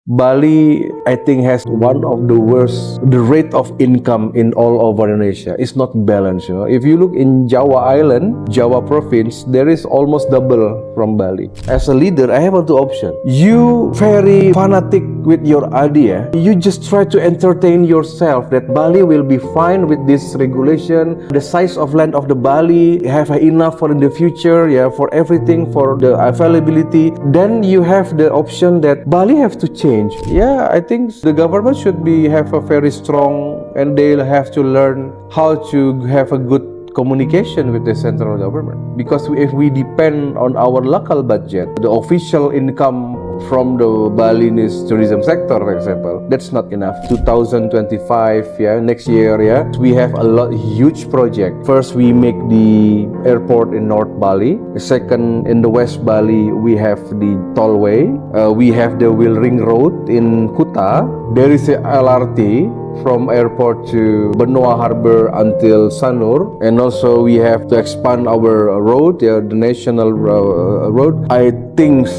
Bali, I think, has one of the worst, the rate of income in all over Indonesia. It's not balanced. If you look in Jawa Island, Jawa province, there is almost double from Bali. As a leader, I have two options. You very fanatic with your idea. You just try to entertain yourself that Bali will be fine with this regulation. The size of land of the Bali have enough for in the future, for everything, for the availability. Then you have the option that Bali have to change. I think the government should have a very strong, and they'll have to learn how to have a good communication with the central government. Because if we depend on our local budget, the official income from the Balinese tourism sector, for example, that's not enough. 2025, next year, we have a huge project. First, we make the airport in North Bali. Second, in the West Bali, we have the tollway. We have the wheel ring road in Kuta. There is a LRT from airport to Benua Harbor until Sanur, and also we have to expand our road, the national road. I think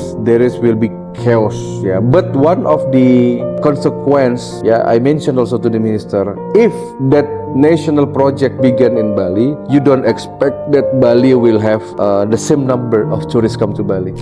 will be chaos. But one of the consequence, I mentioned also to the minister, if that national project began in Bali, you don't expect that Bali will have the same number of tourists come to Bali.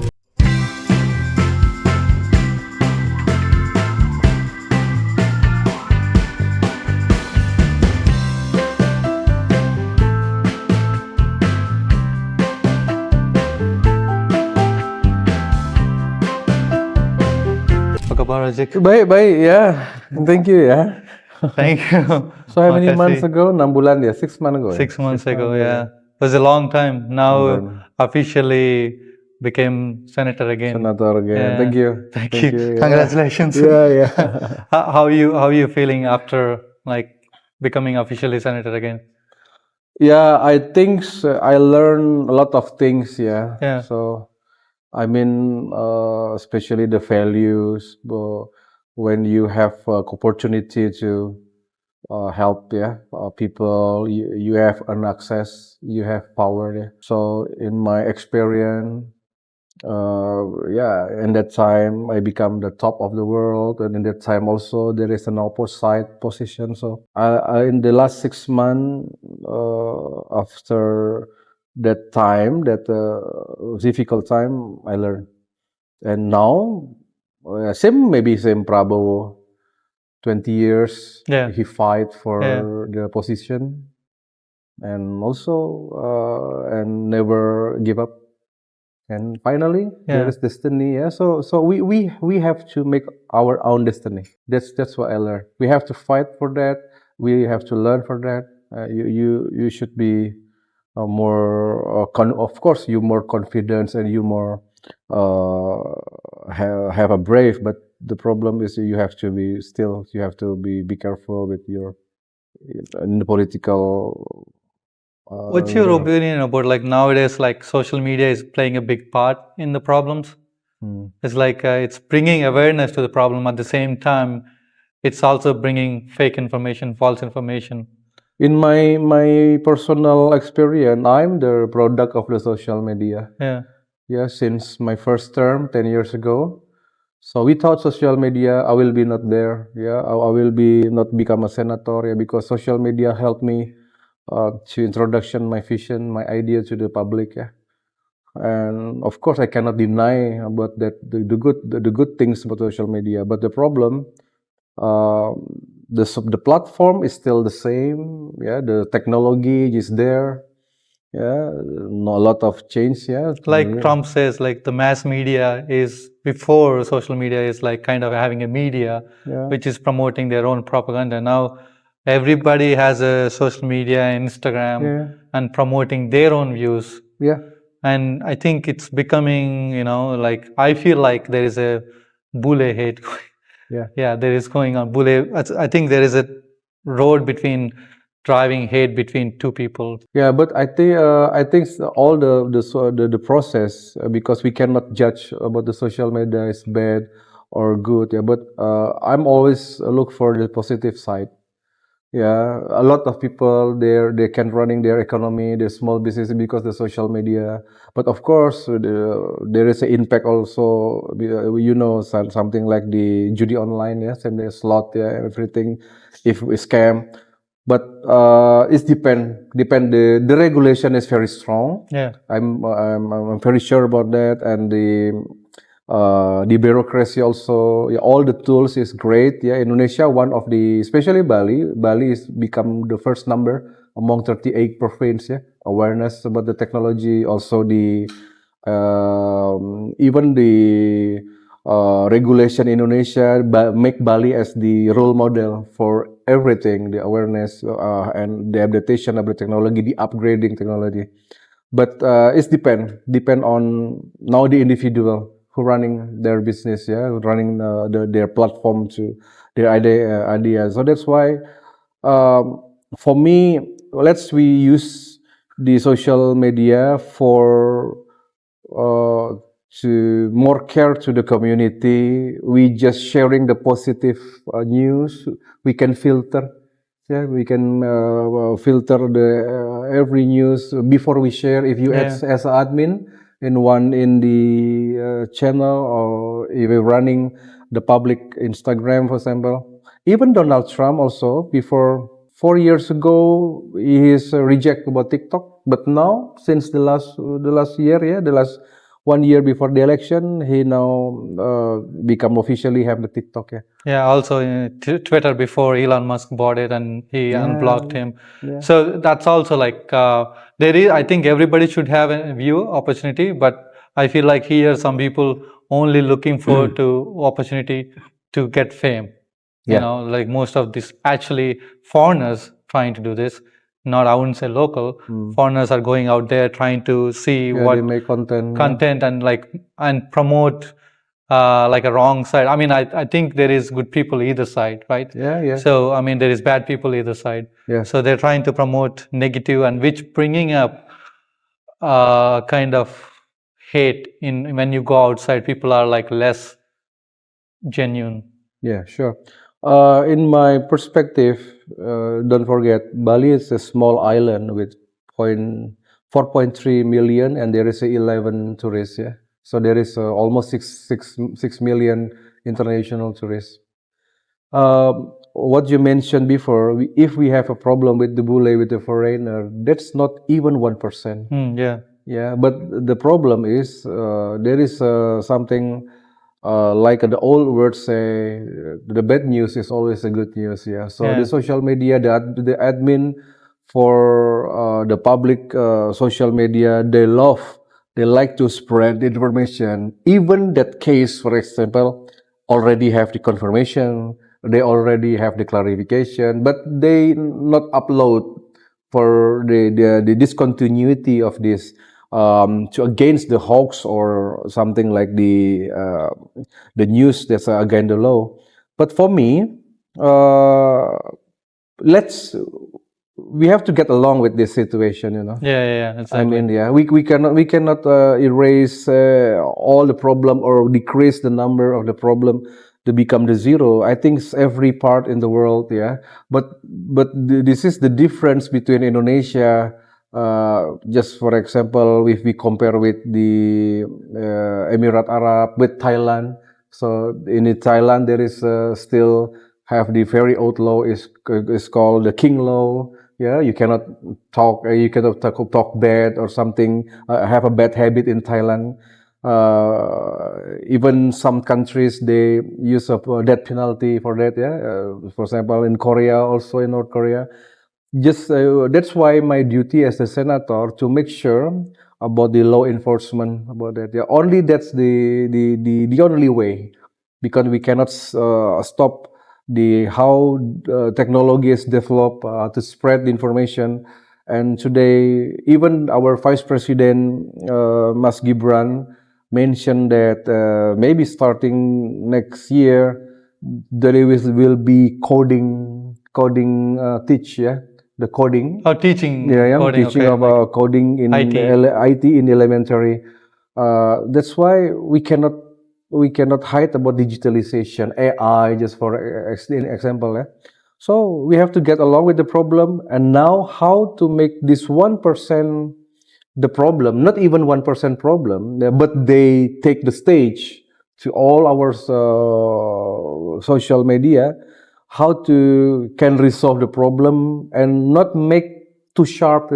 Baik, thank you, Thank you. So how many months ago? 6 bulan 6 months ago. 6 months ago, It was a long time. Now officially became senator again. Thank you. Thank you. Congratulations. How are you feeling after becoming officially senator again? I think I learned a lot of things. So I mean, especially the values, when you have opportunity to help people, you have an access, you have power. So in my experience, in that time I become the top of the world, and in that time also there is an opposite position. So I in the last 6 months after that time, that difficult time, I learned. And now, same Prabowo, 20 years, he fight for the position, and also and never give up. And finally, there is destiny. So we have to make our own destiny. That's what I learned. We have to fight for that. We have to learn for that. You should be more of course you more confidence, and you more have a brave. But the problem is you have to be careful with your in the political. What's your opinion about nowadays social media is playing a big part in the problems? It's it's bringing awareness to the problem, at the same time it's also bringing fake information, false information. In my personal experience, I'm the product of the social media. Since my first term 10 years ago. So without social media, I will be not there. I will be not become a senator. Because social media helped me to introduction my vision, my idea to the public. And of course, I cannot deny about that the good things about social media. But the problem, the platform is still the same. The technology is there. Not a lot of change. Trump says, the mass media is before social media is kind of having a media which is promoting their own propaganda. Now everybody has a social media, Instagram, and promoting their own views. And I think it's becoming, I feel like there is a bule hate. There is going on bule. I think there is a road between driving hate between two people. But I think all the process, because we cannot judge about the social media is bad or good. But I'm always look for the positive side. Yeah, a lot of people there they can running their economy, their small business because the social media. But of course, there is an impact also. Something like the judi online, yes, and the slot, yeah, everything. If we scam, but it depend. The regulation is very strong. Yeah. I'm very sure about that, and the bureaucracy also, yeah, all the tools is great. Yeah, Indonesia, one of the, especially Bali. Bali is become the first number among 38 provinces. Yeah, awareness about the technology, also the even the regulation in Indonesia make Bali as the role model for everything, the awareness and the adaptation of the technology, the upgrading technology. But it's depend on now the individual who running their business, yeah, who running their platform to their idea. So that's why for me, we use the social media for uh, to more care to the community. We just sharing the positive news. We can filter. Yeah, we can filter the every news before we share. If you add Yeah. as an admin in the channel, or if you're running the public Instagram, for example. Even Donald Trump also before 4 years ago he is reject about TikTok, but now since the last year, yeah, the last 1 year before the election, he now become officially have the TikTok. Yeah, Yeah, also Twitter before Elon Musk bought it and he yeah, unblocked him. yeah. So that's also like there is. I think everybody should have a view opportunity, but I feel like here some people only looking for to opportunity to get fame. Yeah. Like most of this actually foreigners trying to do this. Not I wouldn't say local. Foreigners are going out there trying to see Yeah, they what make content. content and promote like a wrong side. I mean, I think there is good people either side, right? Yeah, yeah. So I mean, there is bad people either side. Yeah. So they're trying to promote negative and which bringing up kind of hate in when you go outside. People are like less genuine. Yeah, sure. In my perspective, don't forget Bali is a small island with 4.3 million, and there is 11 tourists. Yeah, so there is almost 6 million international tourists. What you mentioned before, if we have a problem with the bule with the foreigner, that's not even 1%. Yeah. Yeah, but the problem is there is something like the old words say, the bad news is always a good news. Yeah. So the Yeah. social media, the admin for the public social media, they like to spread information. Even that case, for example, already have the confirmation, they already have the clarification, but they not upload for the discontinuity of this to against the hoax or something like the news that's against the law. But for me, uh, let's we have to get along with this situation, you know. Yeah. I Exactly. mean, yeah, we cannot erase all the problem or decrease the number of the problem to become the zero. I think it's every part in the world, yeah. But this is the difference between Indonesia. Just for example, if we compare with the Emirat Arab with Thailand, so in Thailand there is still have the very old law is called the king law. Yeah, you cannot talk bad or something. Have a bad habit in Thailand. Even some countries they use a death penalty for that. Yeah, for example, in Korea, also in North Korea. Just that's why my duty as a senator to make sure about the law enforcement about that. Yeah, only that's the only way, because we cannot stop the how technology is developed to spread the information. And today, even our Vice President Mas Gibran mentioned that maybe starting next year there will be coding teach, yeah, the coding. Oh, teaching Yeah, I'm coding. teaching Okay, like about coding in IT. IT in elementary. That's why we cannot hide about digitalization, AI, just for example. So we have to get along with the problem, and now how to make this 1% the problem, not even 1% problem, but they take the stage to all our social media, how to can resolve the problem and not make too sharp,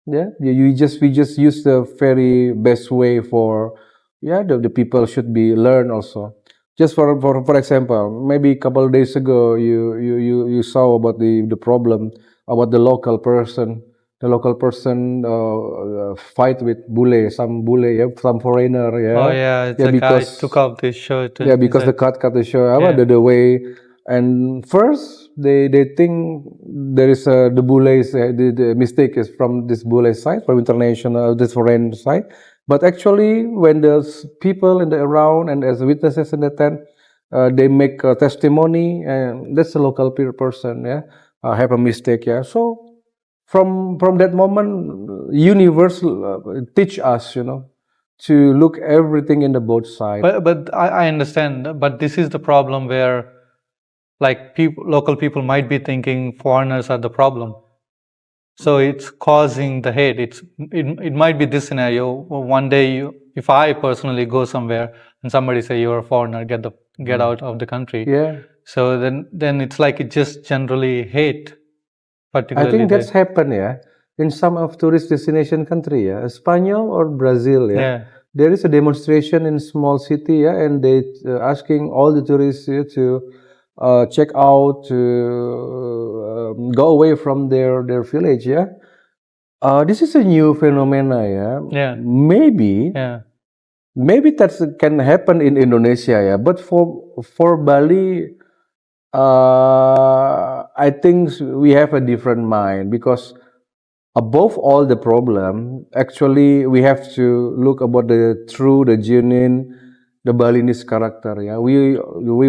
Yeah, we just use the very best way for, the people should be learn also. Just for example, maybe a couple of days ago, you saw about the problem about the local person. The local person fight with bule, yeah, some foreigner, Oh yeah, yeah, it's yeah, a guy took because off this shirt yeah, and he because the said, cut the show, yeah, the way. And first, they think there is the bule is the mistake is from this bule side, from international, this foreign side. But actually, when there's people in the around and as witnesses in the tent, they make a testimony, and that's a local person, yeah, have a mistake, yeah. So from that moment, universe teach us, to look everything in the both side. but I understand, but this is the problem where like local people might be thinking foreigners are the problem. So it's causing the hate. It might be this scenario. One day, if I personally go somewhere and somebody say you're a foreigner, get out of the country. Yeah, So then it's like it just generally hate, I particularly think that's happened, yeah, in some of tourist destination country, yeah, Spanish or Brazil, yeah. yeah. There is a demonstration in small city, yeah, and they asking all the tourists, to check out, to go away from their village, yeah. This is a new phenomena, yeah. Yeah. Maybe Yeah. maybe that can happen in Indonesia, yeah, but for Bali, I think we have a different mind because above all the problem, actually we have to look about the true, the genuine, the Balinese character. Yeah, we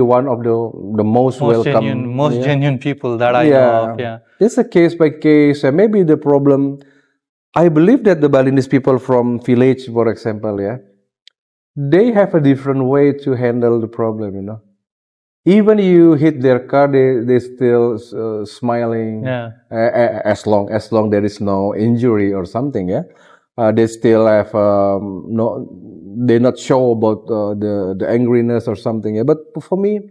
one of the most welcome. Most Yeah, genuine people that I know of. yeah. Yeah. It's a case by case. Maybe the problem. I believe that the Balinese people from village, for example, yeah, they have a different way to handle the problem. Even you hit their car, they still smiling, Yeah. as long there is no injury or something, yeah. They still have no, they not show about the angriness or something, yeah. But for me,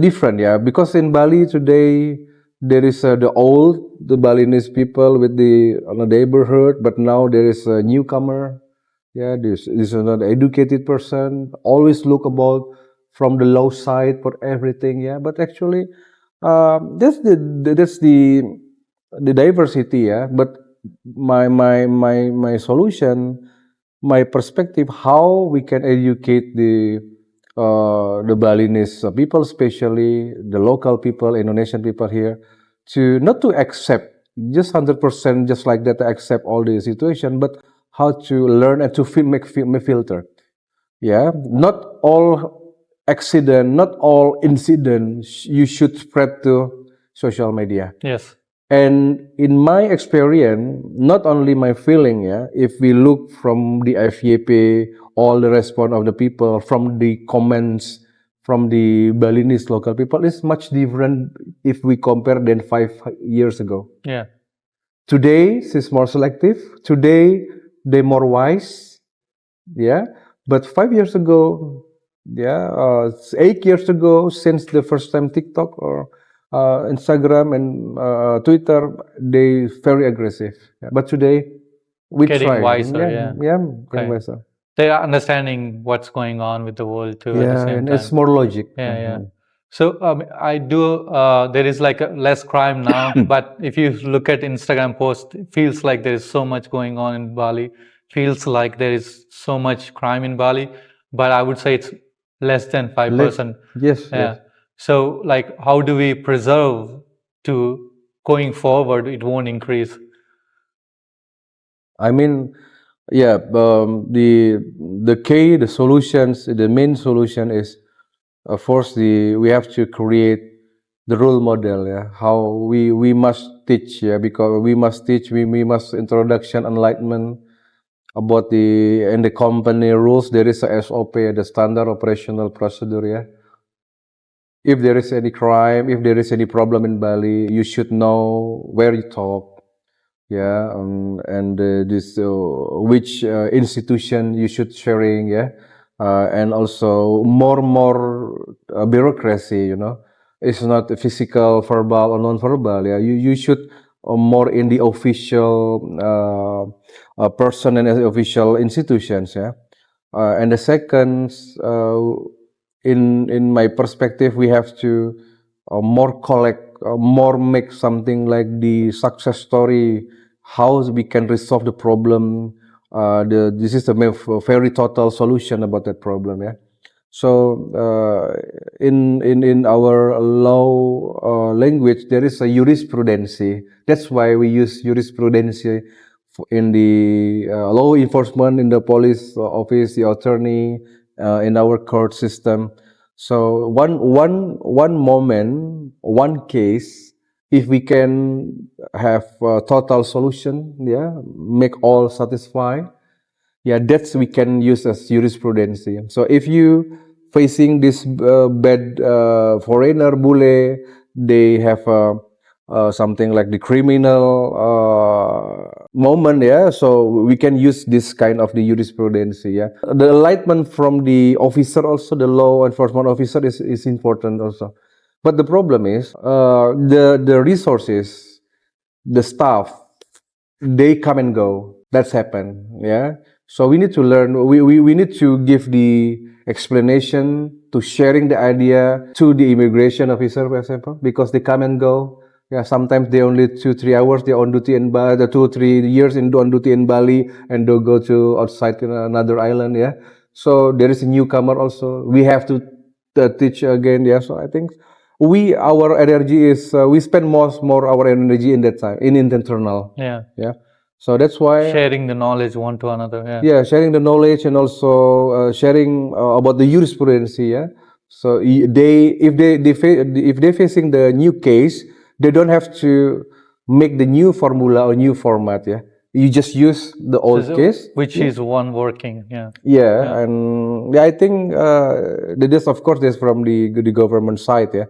different, yeah, because in Bali today there is the Balinese people with the neighborhood, but now there is a newcomer. Yeah, this is an educated person. Always look about from the low side for everything. Yeah, but actually, that's the diversity. Yeah, but my solution, my perspective, how we can educate the Balinese people, especially the local people, Indonesian people here, to not to accept just 100% just like that to accept all the situation, but how to learn and to make filter. Yeah, not all accident, not all incident you should spread to social media. Yes. And in my experience, not only my feeling, yeah, if we look from the FYP, all the response of the people, from the comments, from the Balinese local people, is much different if we compare than 5 years ago. Yeah. Today, she's more selective. Today, they're more wise. Yeah. But 5 years ago, yeah, 8 years ago, since the first time TikTok or Instagram and Twitter, they very aggressive. Yeah. But today, we Getting try. wiser. Yeah, Yeah. yeah, getting Okay. wiser. They are understanding what's going on with the world too at the Yeah, same and it's time. more logic. Yeah, yeah. So I do. There is like less crime now, but if you look at Instagram posts, it feels like there is so much going on in Bali. Feels like there is so much crime in Bali, but I would say it's less than 5%. Yes, Yeah. yes. So like, how do we preserve to going forward? It won't increase. I mean, yeah, the solutions, the main solution is, of course, we have to create the role model. Yeah, how we must teach. Yeah, because we must teach. We must introduction enlightenment about the company rules. There is a SOP, the standard operational procedure. Yeah, If there is any crime, if there is any problem in Bali, you should know where you talk. Yeah, and this which institution you should sharing. Yeah, and also more bureaucracy. It's not physical, verbal or non-verbal. Yeah, you should more in the official person and official institutions. Yeah, and the second, in my perspective, we have to more collect, more make something like the success story, how we can resolve the problem. This is the very total solution about that problem. Yeah. So in our law language, there is a jurisprudency. That's why we use jurisprudency in the law enforcement, in the police office, the attorney, in our court system. So one moment, one case, if we can have a total solution, yeah, make all satisfied, yeah, that's we can use as jurisprudence. So if you facing this bad foreigner bule, they have something like the criminal moment, yeah. So we can use this kind of the jurisprudence, yeah. The enlightenment from the officer, also the law enforcement officer, is important also. But the problem is the resources, the staff, they come and go. That's happened. Yeah. So we need to learn. We need to give the explanation to sharing the idea to the immigration officer, for example, because they come and go. Yeah. Sometimes they only 2-3 hours. They're on duty in Bali. 2-3 years on duty in Bali, and they'll go to outside another island. Yeah. So there is a newcomer also. We have to teach again. Yeah. So I think our energy is we spend more our energy in that time in internal. Yeah. Yeah. So that's why Sharing the knowledge one to another. Yeah. yeah, sharing the knowledge and also sharing about the jurisprudence. Yeah. So if they're facing the new case, they don't have to make the new formula or new format. Yeah. You just use the old case, which is one working. Yeah. yeah, and I think this, of course, is from the government side, yeah.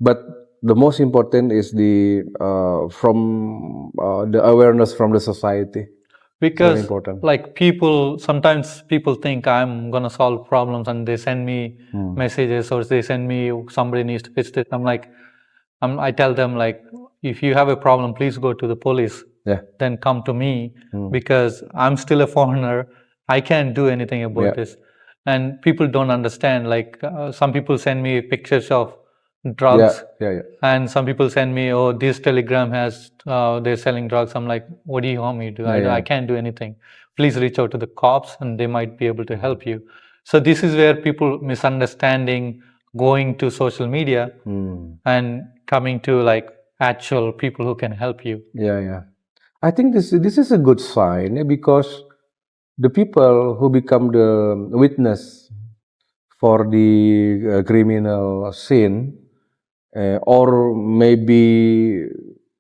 But the most important is the from the awareness from the society. Because important. like sometimes people think I'm gonna solve problems and they send me messages or they send me somebody needs to fix this. I tell them like, if you have a problem, please go to the police. Yeah. Then come to me because I'm still a foreigner. I can't do anything about this. And people don't understand. Like some people send me pictures of drugs, and some people send me, oh, this telegram has they're selling drugs. I'm like, what do you want me to do? I can't do anything. Please reach out to the cops and they might be able to help you. So this is where people misunderstanding going to social media and coming to like actual people who can help you. Yeah. I think this is a good sign, because the people who become the witness for the criminal scene, or maybe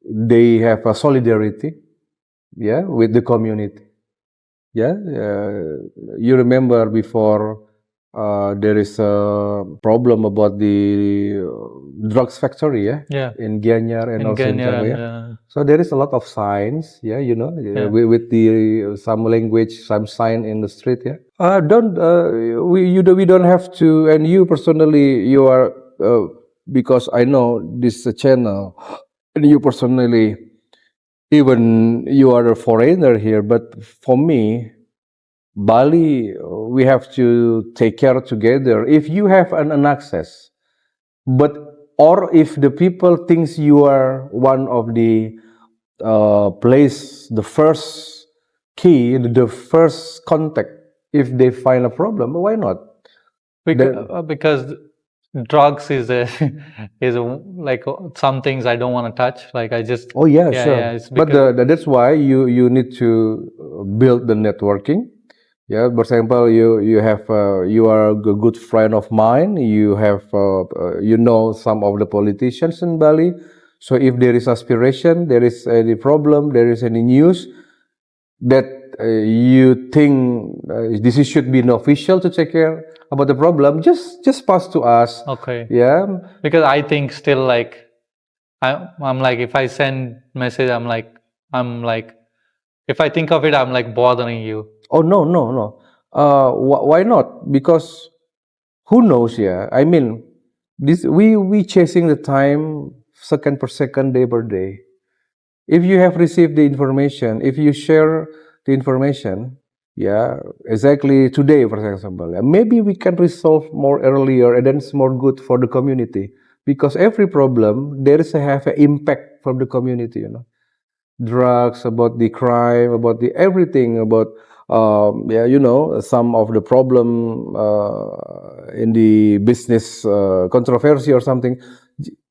they have a solidarity, yeah, with the community. Yeah, you remember before there is a problem about the drugs factory, yeah, in Gianyar and also in Java, yeah. So there is a lot of signs, yeah, with the some language, some sign in the street, yeah. We don't have to, and you personally, you are because I know this channel, and you personally, even you are a foreigner here, but for me, Bali, we have to take care together. If you have an access, or if the people thinks you are one of the place, the first key, the first contact, if they find a problem, why not? Because drugs is like some things I don't want to touch. Like I just sure. Yeah, but that's why you need to build the networking. Yeah, for example, you are a good friend of mine. You have some of the politicians in Bali. So if there is aspiration, there is any problem, there is any news that you think this should be an official to take care, about the problem, just pass to us. Okay. Yeah. Because I think still like I'm like if I send message I'm like if I think of it I'm like bothering you. Oh no. Why not? Because who knows? Yeah. I mean, this we chasing the time second per second, day per day. If you have received the information, if you share the information, yeah, exactly today, for example, maybe we can resolve more earlier, and then it's more good for the community, because every problem there is a have an impact from the community, drugs, about the crime, about the everything, about some of the problem in the business controversy or something.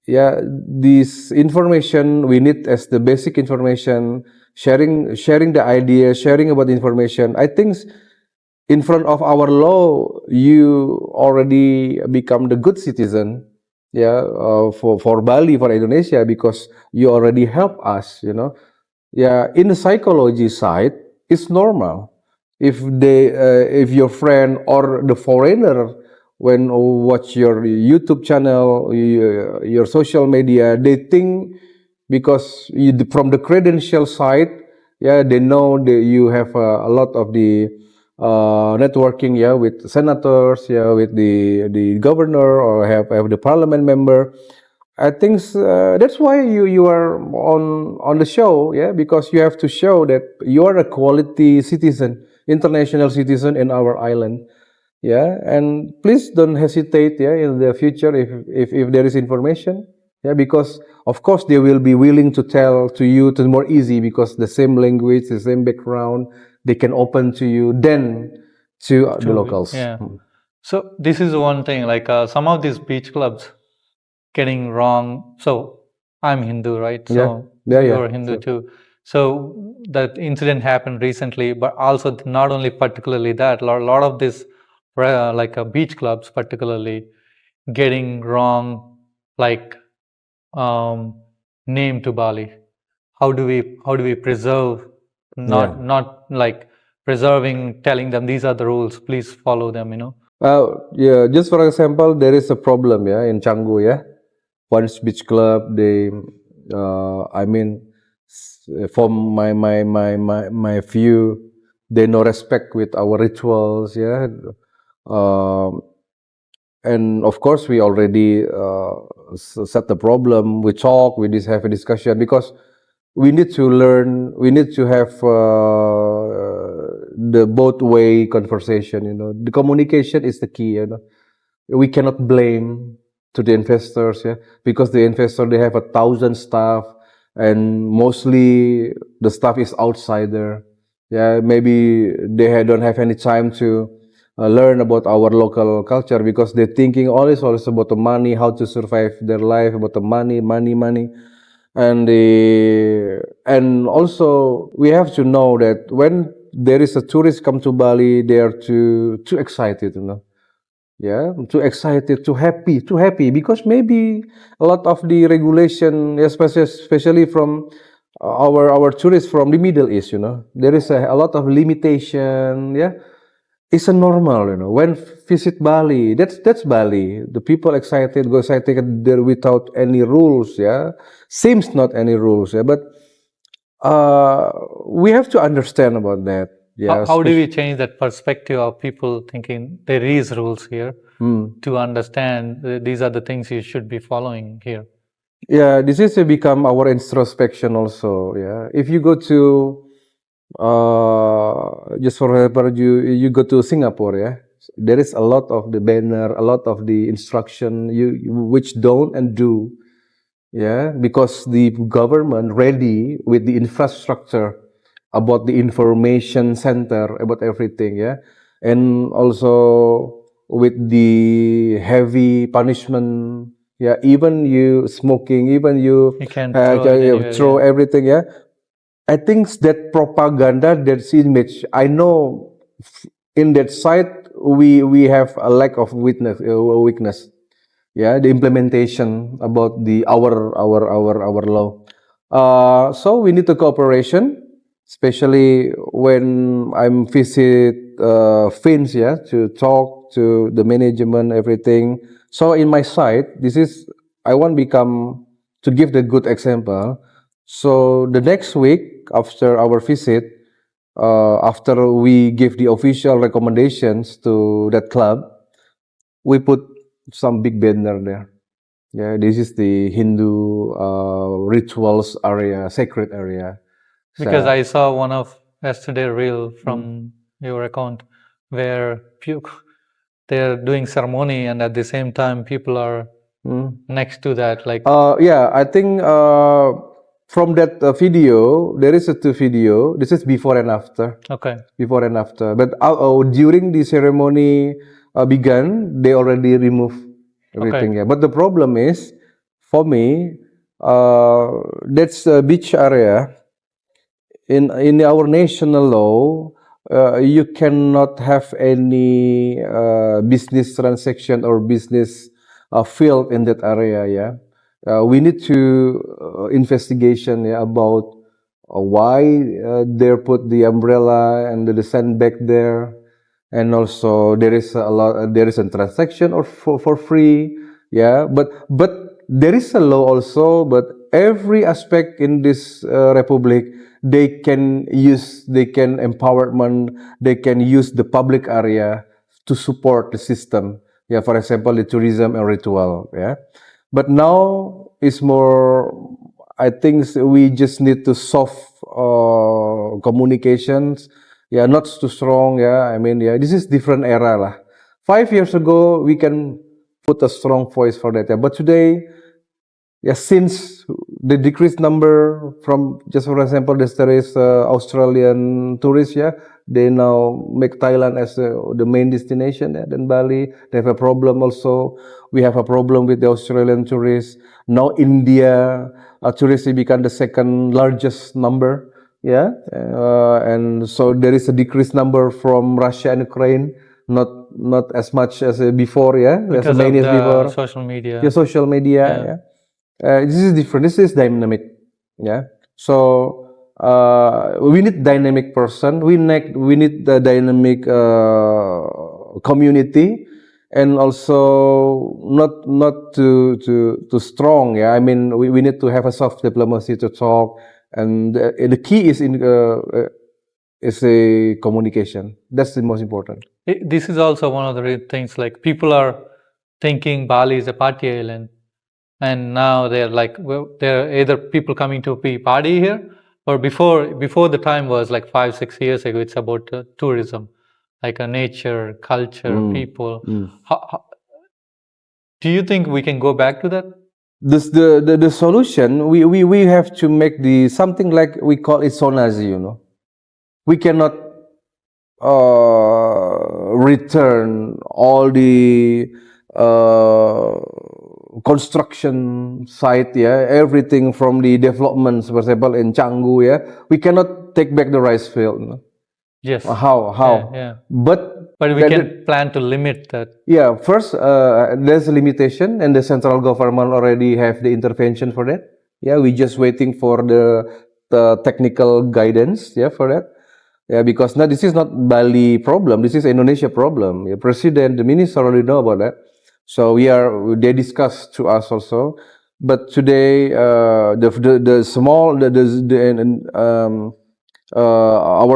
Yeah, this information we need as the basic information, sharing the idea, sharing about the information. I think in front of our law, you already become the good citizen. Yeah, for Bali, for Indonesia, because you already help us. Yeah, in the psychology side, it's normal. If your friend or the foreigner, when watch your YouTube channel, your social media, they think because from the credential side, yeah, they know that you have a lot of the networking, yeah, with senators, yeah, with the governor, or have the parliament member. I think that's why you are on the show, yeah, because you have to show that you are a quality citizen, international citizen in our island, yeah. And please don't hesitate, yeah, in the future if there is information, yeah, because of course they will be willing to tell to you to more easy, because the same language, the same background, they can open to you than to the locals. Yeah. So this is one thing, like some of these beach clubs getting wrong. So I'm Hindu, right? So Yeah, you're Hindu sure. too. So that incident happened recently, but also not only particularly that, a lot of this, like beach clubs particularly, getting wrong, like name to Bali. How do we preserve, not like preserving, telling them these are the rules, please follow them. Yeah, just for example, there is a problem, yeah, in Canggu, yeah. One beach club, they, I mean, from my view, they no respect with our rituals, yeah. Um, and of course, we already set the problem. We talk, we just have a discussion, because we need to learn. We need to have the both way conversation. The communication is the key. We cannot blame to the investors, yeah, because the investor, they have 1,000 staff, and mostly the staff is outsider. Yeah, maybe they don't have any time to learn about our local culture, because they're thinking always about the money, how to survive their life, about the money, and also we have to know that when there is a tourist come to Bali, they are too excited, yeah, too excited, too happy, because maybe a lot of the regulation, especially from our tourists from the Middle East, there is a lot of limitation, yeah. It's a normal, when visit Bali, that's Bali. The people excited, go excited there without any rules, yeah. Seems not any rules, yeah, but we have to understand about that. Yeah, How do we change that perspective of people thinking there is rules here, to understand these are the things you should be following here? Yeah, this is become our introspection also. Yeah, if you go to just for example, you go to Singapore, yeah, there is a lot of the banner, a lot of the instruction which don't and do, yeah, because the government ready with the infrastructure about the information center about everything, yeah, and also with the heavy punishment, yeah, even you smoking, even you can throw everything, yeah. I think that propaganda, that image, I know in that side we have a lack of weakness. Yeah, the implementation about the our law. So we need the cooperation, especially when I'm visit Finns, yeah, to talk to the management, everything. So in my side, I want to give the good example. So the next week after our visit, after we give the official recommendations to that club, we put some big banner there. Yeah, this is the Hindu rituals area, sacred area. Because So, I saw one of yesterday reel from your account where they're doing ceremony and at the same time people are next to that, like yeah, I think from that video, there is a two video. This is before and after. okay, Before and after. But during the ceremony began, they already removed everything. okay, Yeah. But the problem is, for me, that's a beach area. In our national law, you cannot have any business transaction or business field in that area. Yeah, we need to investigation, yeah, about why they put the umbrella and the sandbag there, and also there is a lot. There is a transaction or for free. Yeah, but there is a law also. But every aspect in this republic, they can empowerment, they can use the public area to support the system. Yeah, for example, the tourism and ritual. Yeah, but now it's more. I think we just need to soft communications. Yeah, not too strong. Yeah, I mean, yeah, this is different era lah. 5 years ago, we can put a strong voice for that. Yeah, but today, yeah, since the decreased number from, just for example, there is Australian tourists, yeah, they now make Thailand as the main destination, yeah, then Bali. They have a problem also. We have a problem with the Australian tourists. Now India tourists become the second largest number, yeah, and so there is a decreased number from Russia and Ukraine. Not as much as before, yeah, as because many of as before. the social media. Yeah, social media, Yeah. yeah. This is different. This is dynamic. Yeah. So we need dynamic person. We need the dynamic community, and also not too strong. Yeah. I mean, we need to have a soft diplomacy to talk, and the key is a communication. That's the most important. This is also one of the things, like people are thinking Bali is a party island, and now they're like, well, they're either people coming to be party here, or before the time was like 5-6 years ago, it's about tourism, like a nature, culture, people. Do you think we can go back to that? This the solution. We have to make the something like we call it zonasi. We cannot return all the construction site, yeah, everything from the developments, for example, in Canggu, yeah, we cannot take back the rice field. Yes. How? Yeah. But we can plan to limit that. Yeah, first, there's a limitation, and the central government already have the intervention for that. Yeah, we just waiting for the technical guidance, yeah, for that. Yeah, because now this is not Bali problem. This is Indonesia problem. Yeah, President, the minister already know about that. So they discuss to us also. But today, our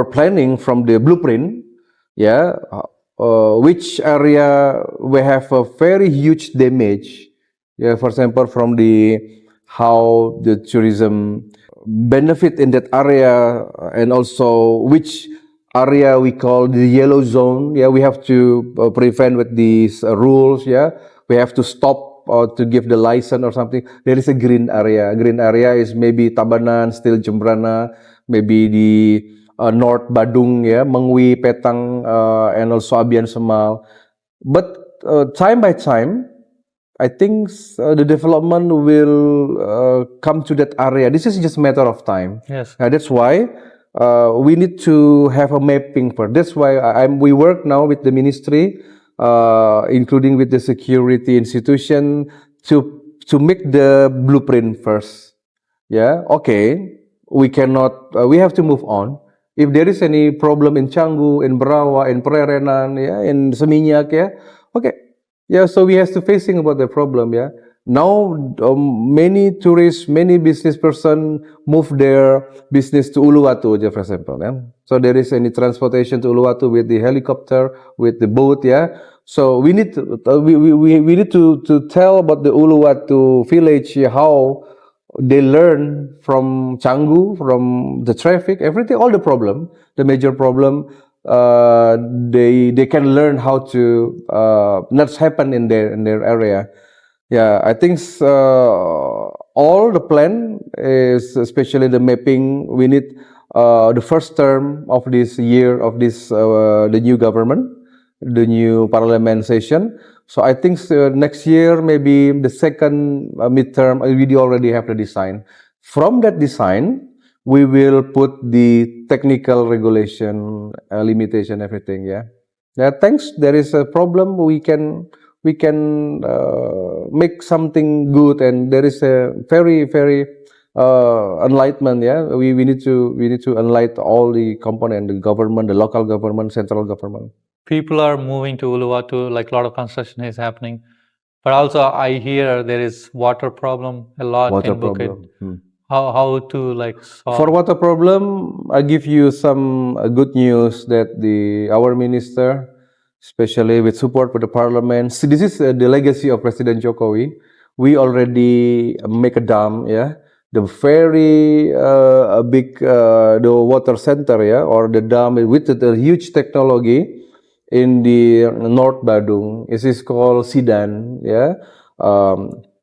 planning from the blueprint, yeah, which area we have a very huge damage. Yeah, for example, from how the tourism benefit in that area, and also which area we call the yellow zone. Yeah, we have to prevent with these rules. Yeah, we have to stop to give the license or something. There is a green area. Green area is maybe Tabanan, still Jembrana, maybe the North Badung, yeah, Mengwi, Petang, and also Abian Semal. But time by time, I think the development will come to that area. This is just a matter of time. Yes. That's why we need to have a mapping for. That's why we work now with the ministry, including with the security institution, to make the blueprint first. Yeah. Okay. We cannot. We have to move on. If there is any problem in Canggu, in Berawa, in Pererenan, yeah, in Seminyak, yeah, okay, yeah. So we have to facing about the problem, yeah. Now many tourists, many business person move their business to Uluwatu, for example. Yeah? So there is any transportation to Uluwatu with the helicopter, with the boat. Yeah. So we need to we need to tell about the Uluwatu village, how they learn from Canggu, from the traffic, everything, all the problem, the major problem. They can learn how to not happen in their area. Yeah, I think all the plan is, especially the mapping. We need the first term of this year of this the new government, the new parliament session. So I think next year, maybe the second midterm, we already have the design. From that design, we will put the technical regulation, limitation, everything. Yeah, yeah. Thanks. There is a problem. We can make something good, and there is a very enlightenment. Yeah, we need to enlighten all the component, the government, the local government, central government. People are moving to Uluwatu, like a lot of construction is happening. But also I hear there is water problem a lot Water in Bukit. problem. How to like solve? For water problem, I give you some good news that our minister, especially with support for the parliament, see, this is the legacy of President Jokowi. We already make a dam, yeah, the very big the water center, yeah, or the dam with the huge technology in the North Badung. It is called Sidan, yeah.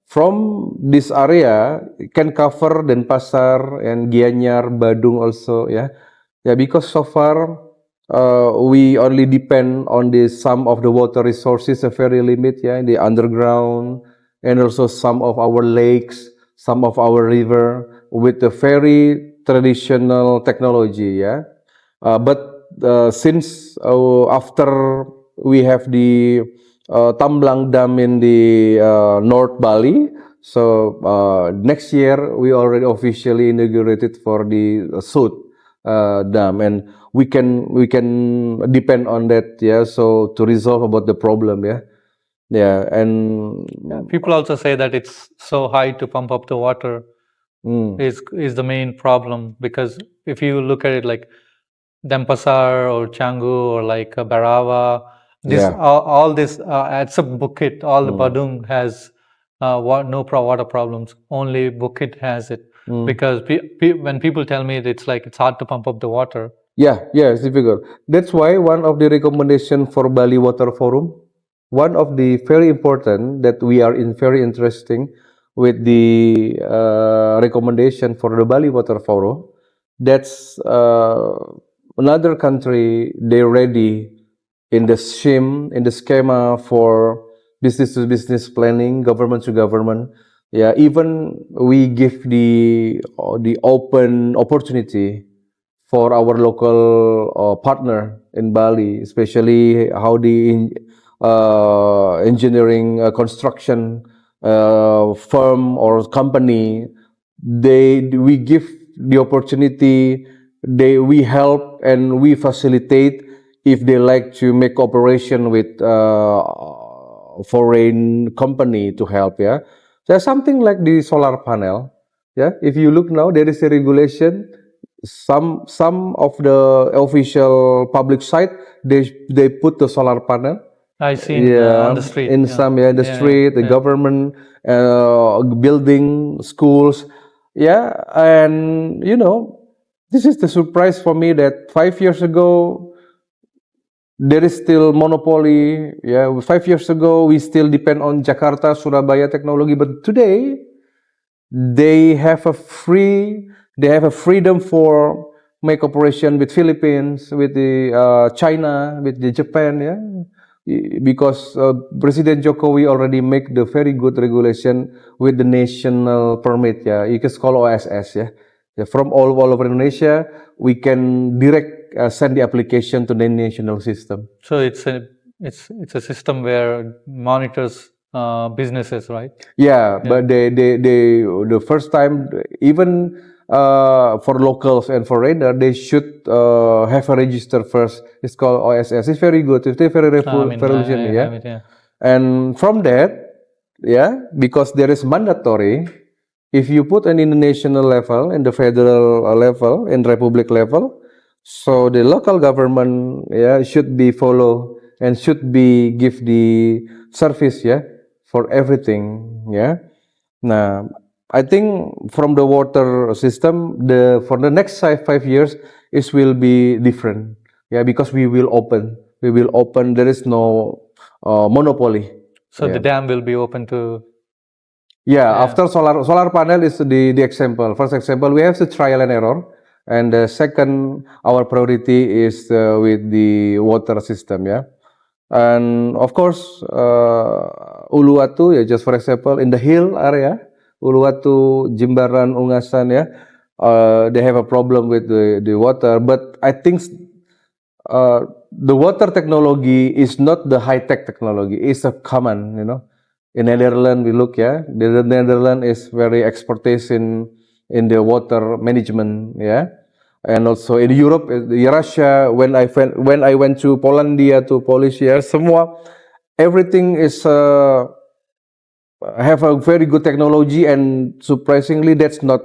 From this area can cover Denpasar and Gianyar, Badung also, yeah. Yeah, because so far we only depend on the some of the water resources, a very limit, yeah, in the underground, and also some of our lakes, some of our river with a very traditional technology, yeah. But since after we have the Tamblang Dam in the North Bali, so next year we already officially inaugurated for the Sud Dam, and we can depend on that, yeah. So to resolve about the problem, yeah, yeah, and people also say that it's so high to pump up the water is the main problem, because if you look at it like Denpasar or Canggu or like Barawa, this Yeah. all this except Bukit, all the Badung has water problems. Only Bukit has it, because when people tell me it's like it's hard to pump up the water. Yeah, it's difficult. That's why one of the recommendation for Bali Water Forum, one of the very important that we are in very interesting with the recommendation for the Bali Water Forum. That's another country they're ready in the schema for business to business planning, government to government. Yeah, even we give the open opportunity for our local partner in Bali, especially how the engineering construction firm or company, we give the opportunity, we help and we facilitate if they like to make cooperation with foreign company to help, yeah. There's something like the solar panel, yeah. If you look now, there is a regulation. Some of the official public site, they put the solar panel. I seen on the street. In some, yeah, the street, the government building, schools, yeah. And this is the surprise for me that 5 years ago there is still monopoly. Yeah, 5 years ago we still depend on Jakarta, Surabaya technology, but today they have a freedom for make operation with Philippines, with the China, with the Japan, yeah. Because President Jokowi already make the very good regulation with the national permit, yeah. You can call OSS, yeah. Yeah, from all over Indonesia, we can direct send the application to the national system. So it's a system where monitors businesses, right? Yeah, but they the first time, even for locals and foreigner, they should have a register first. It's called OSS. It's very good. It's very revolutionary. Yeah. And from that, because there is mandatory, if you put an international level, in the federal level, in republic level, so the local government should be follow and should be give the service for everything. Nah, I think from the water system, for the next 5 years, it will be different. Because we will open. There is no monopoly. So the dam will be open to. After solar panel is the example. First example, we have the trial and error, and the second, our priority is with the water system. And of course, Uluwatu, just for example, in the hill area, Uluwatu, Jimbaran, Ungasan, they have a problem with the water. But I think the water technology is not the high-tech technology. It's a common, In Netherlands, we look, the Netherlands is very expertise in the water management, and also in Europe, Russia. When I went to Polandia, to Polish, semua everything is have a very good technology, and surprisingly, that's not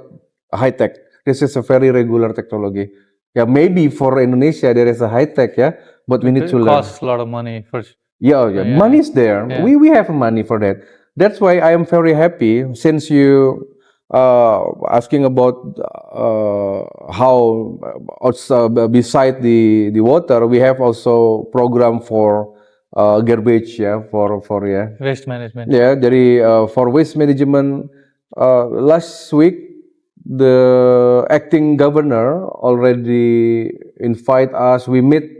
high tech. This is a very regular technology. Maybe for Indonesia there is a high tech, but we need to learn. It costs a lot of money for. Money is there. We have money for that. That's why I am very happy since you asking about how also beside the water, we have also program for garbage, for waste management. For waste management. Last week, the acting governor already invite us. We meet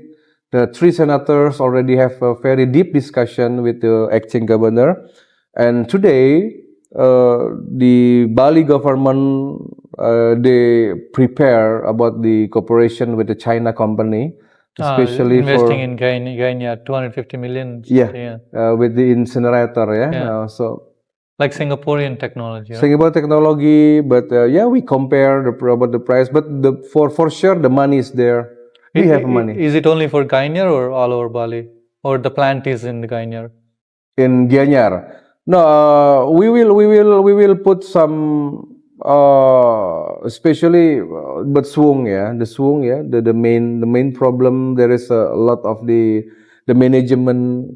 the 3 senators, already have a very deep discussion with the acting governor, and today the Bali government they prepare about the cooperation with the China company, especially investing in Gainya, 250 million. With the incinerator. So like Singaporean technology. Singapore technology, but we compare about the price, but for sure the money is there. We have money. Is it only for Gianyar or all over Bali, or the plant is in Gianyar? In Gianyar. No, we will put some especially but Swung, the Swung, the main problem, there is a lot of the management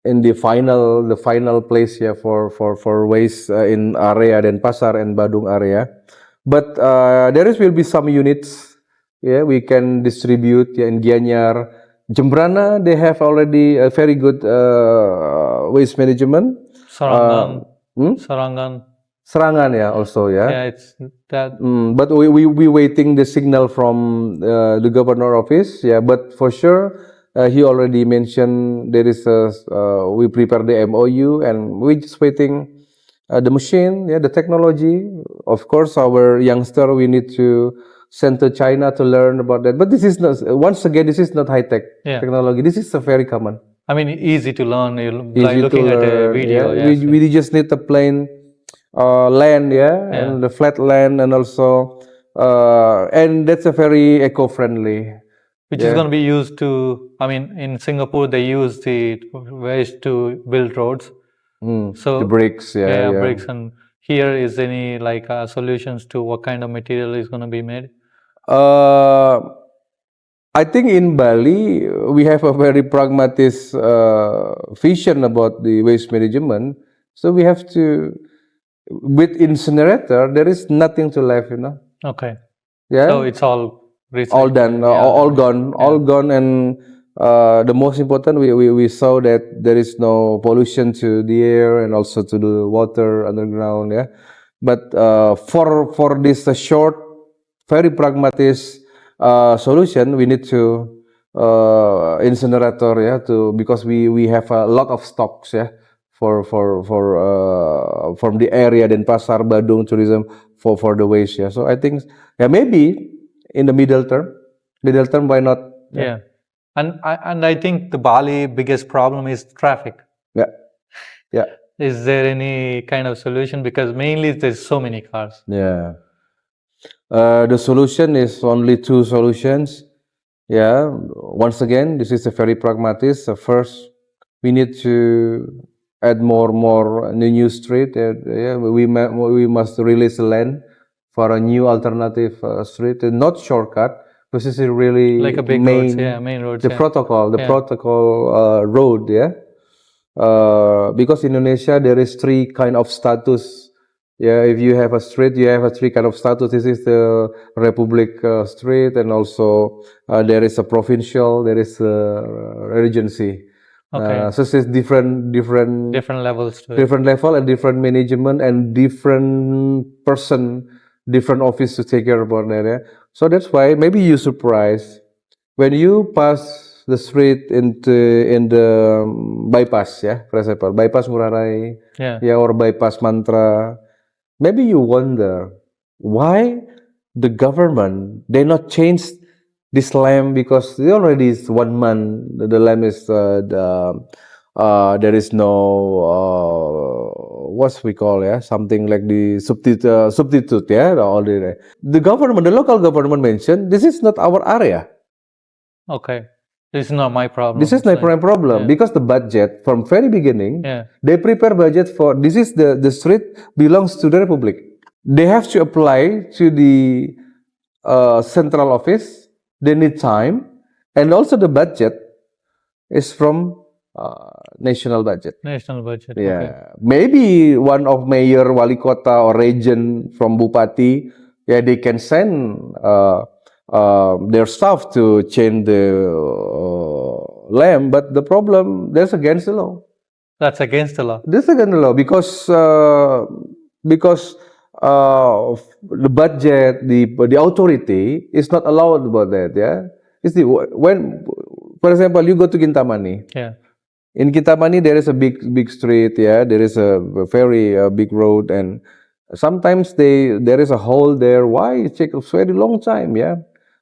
in the final place for waste in area Denpasar and Badung area. But will be some units we can distribute in Gianyar. Jembrana, they have already a very good waste management. Serangan, also, it's that. But we waiting the signal from the governor office, but for sure he already mentioned there is we prepare the MOU, and we just waiting the machine, the technology. Of course, our youngster, we need to send to China to learn about that. But this is not, once again, this is not high-tech technology. This is a very common. I mean, easy to learn. Like looking at a video. We just need a plain land, and the flat land, and also, and that's a very eco-friendly. Which is going to be used to, I mean, in Singapore, they use the waste to build roads. So the bricks, bricks. And here, is any like solutions to what kind of material is going to be made? I think in Bali, we have a very pragmatic vision about the waste management. So we have to, with incinerator, there is nothing to left, Okay. So it's all recycled. All done, all gone, and the most important, we saw that there is no pollution to the air and also to the water underground. But for this short, very pragmatic solution, we need to incinerator, because we have a lot of stocks, for from the area Denpasar, Badung tourism for the waste, So I think maybe in the middle term, why not? And I think the Bali biggest problem is traffic. Is there any kind of solution, because mainly there's so many cars? The solution is only two solutions. Yeah, once again, this is a very pragmatic. First, we need to add more new street. Yeah, we must release land for a new alternative street, not shortcut. This is a really Like a big roads, main roads, the protocol road. Yeah, because in Indonesia there is three kind of status. Yeah, if you have a street, you have a three kind of status. This is the Republic street, and also there is a provincial, there is a regency. Okay. So it's different levels to it. different level and different management and different person, different office to take care about that. Yeah? So that's why maybe you surprised when you pass the street in the bypass, yeah, for example, bypass Ngurah Rai, Yeah. or bypass Mantra. Maybe you wonder why the government they not change this lamp because it already is 1 month. The lamp is there is no what's we call something like the substitute already. The government, the local government mentioned this is not our area. Okay. This is not my problem. This is not my problem because the budget from very beginning, they prepare budget for this is the street belongs to the Republic. They have to apply to the central office. They need time, and also the budget is from national budget. National budget. Yeah, Okay. maybe one of mayor, wali kota, or region from Bupati, they can send their staff to change the lamp. But the problem, that's against the law. That's against the law. This is against the law because the budget, the authority is not allowed about that. Yeah, it's when, for example, you go to Kintamani. Yeah. In Kintamani, there is a big street. Yeah, there is a very big road, and sometimes there is a hole there. Why it takes a very long time? Yeah,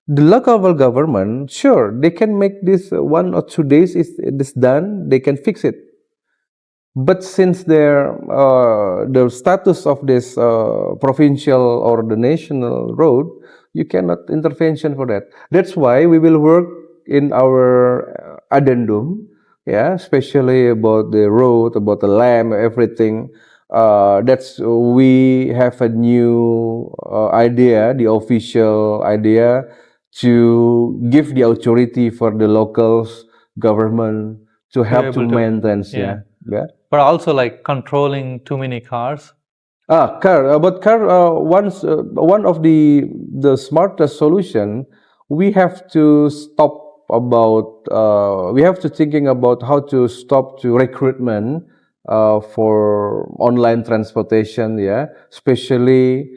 the local government, sure, they can make this 1 or 2 days is this done. They can fix it. But since the status of this provincial or the national road, you cannot intervention for that. That's why we will work in our addendum, especially about the road, about the lamp, everything. That's we have a new idea, the official idea, to give the authority for the locals government to help to maintain. But also like controlling too many cars. But once one of the smartest solution, we have to stop about we have to thinking about how to stop to recruitment for online transportation, especially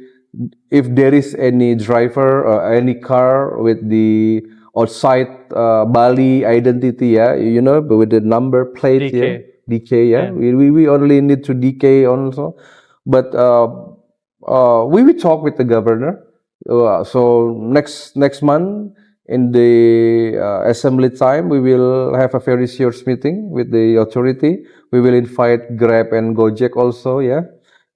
if there is any driver or any car with the outside Bali identity, with the number plate, DK, we only need to DK also, but we will talk with the governor. So next month in the assembly time, we will have a very serious meeting with the authority. We will invite Grab and Gojek also,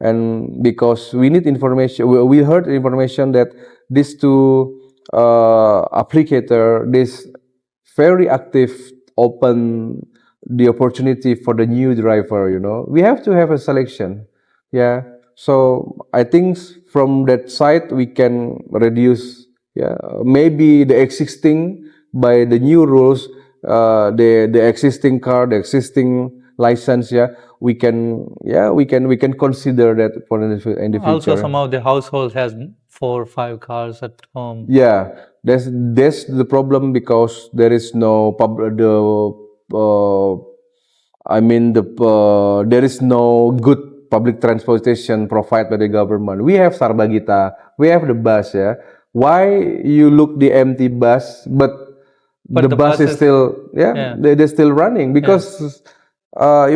and because we need information, we heard information that these two applicator, this very active, open the opportunity for the new driver. We have to have a selection. So I think from that side we can reduce. Maybe the existing by the new rules, the existing car, the existing license. We can consider that for in the future. Also, some of the households has 4 or 5 cars at home. That's the problem because there is no there is no good public transportation provided by the government. We have Sarbagita, we have the bus. Why you look the empty bus, but the bus is still they're still running because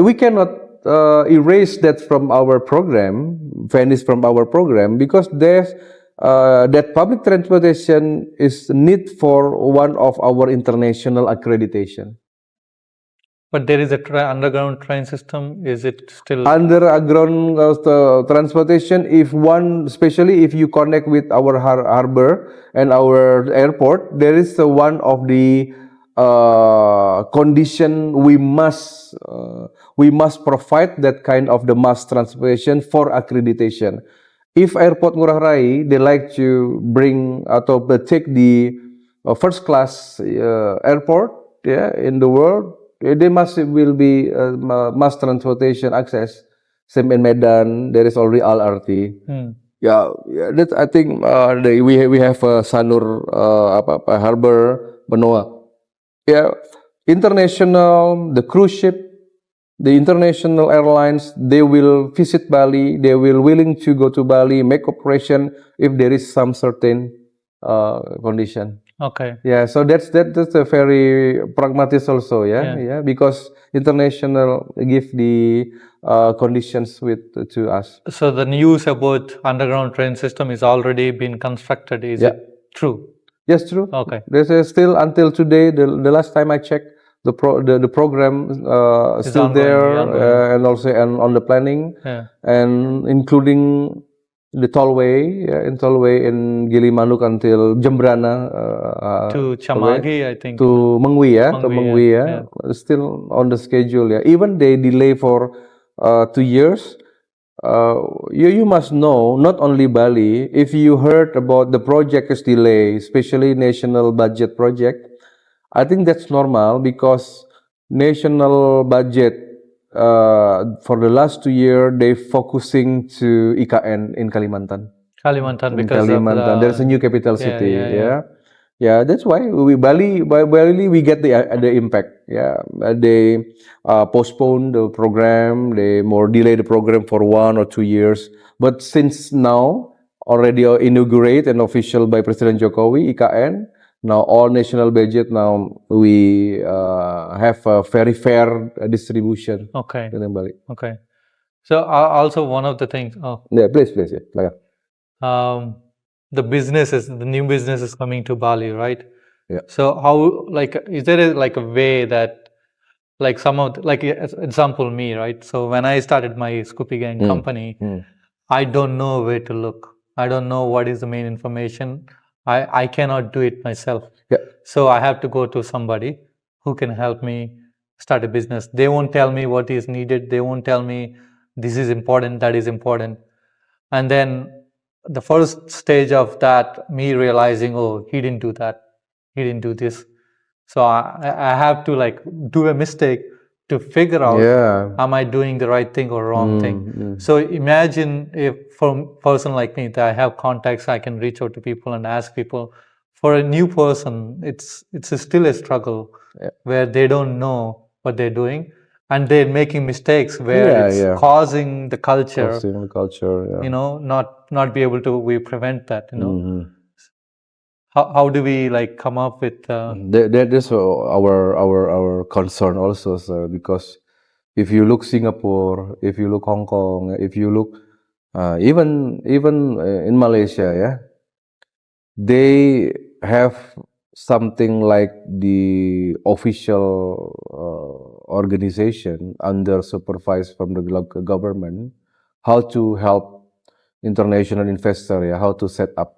we cannot erase that from our program, vanish from our program because there's that public transportation is need for one of our international accreditation. But there is a underground train system. Is it still Underground transportation, especially if you connect with our harbor and our airport, there is one of the condition we must provide that kind of the mass transportation for accreditation. If airport Ngurah Rai, they like to bring atau take the first class airport, yeah, in the world, they will be mass transportation access. Same in Medan, there is already LRT. Yeah, that I think we have Sanur Harbor, Benoa. Yeah, international, the cruise ship, the international airlines, they will visit Bali. They will willing to go to Bali, make operation if there is some certain condition. okay? Yeah, so that's a very pragmatic also. Yeah, because international give the conditions to us. So the news about underground train system is already been constructed. Is it true? Yes, true. Okay. There's still until today. The last time I checked, the program still ongoing, there, and also on the planning, and including the tollway, in Gilimanuk until Jembrana to Chamagi, I think. to Mengwi, Mengwi, still on the schedule. Yeah, even they delay for 2 years. You must know, not only Bali, if you heard about the project is delayed, especially national budget project, I think that's normal because national budget for the last 2 years, they focusing to IKN in Kalimantan. Because Kalimantan, there's a new capital city. Yeah, that's why Bali we get the impact. Yeah, they postpone the program, they more delay the program for 1 or 2 years. But since now already inaugurated and official by President Jokowi, IKN, now all national budget now we have a very fair distribution. Okay. In Bali. Okay. So also one of the things. Yeah, please, yeah. The new business is coming to Bali, right? Yeah. So how, is there a way that, some of example me, right? So when I started my Scoopy Gang company, I don't know where to look. I don't know what is the main information. I cannot do it myself. Yeah. So I have to go to somebody who can help me start a business. They won't tell me what is needed. They won't tell me this is important, that is important. And then the first stage of that, me realizing, oh, he didn't do that, he didn't do this. So I have to do a mistake to figure out, am I doing the right thing or wrong thing? So imagine if for a person like me that I have contacts, I can reach out to people and ask people. For a new person, it's still a struggle where they don't know what they're doing. And they're making mistakes where it's causing the culture, not be able to, we prevent that, How do we come up with? That is our concern also, sir, because if you look Singapore, if you look Hong Kong, if you look even in Malaysia, they have something like the official organization under supervised from the government, how to help international investor, how to set up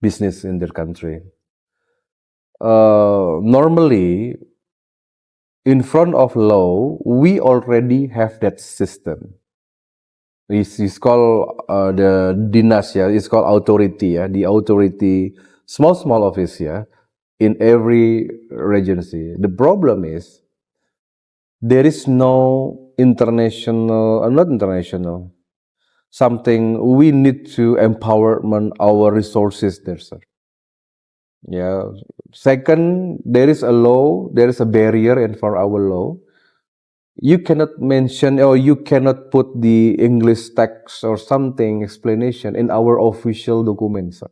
business in their country. Normally, in front of law, we already have that system. It's called the dinas, it's called authority, the authority, small office, in every regency. The problem is there is no something we need to empowerment our resources there, sir. Yeah. Second, there is a law, there is a barrier in for our law. You cannot mention or you cannot put the English text or something explanation in our official documents, sir.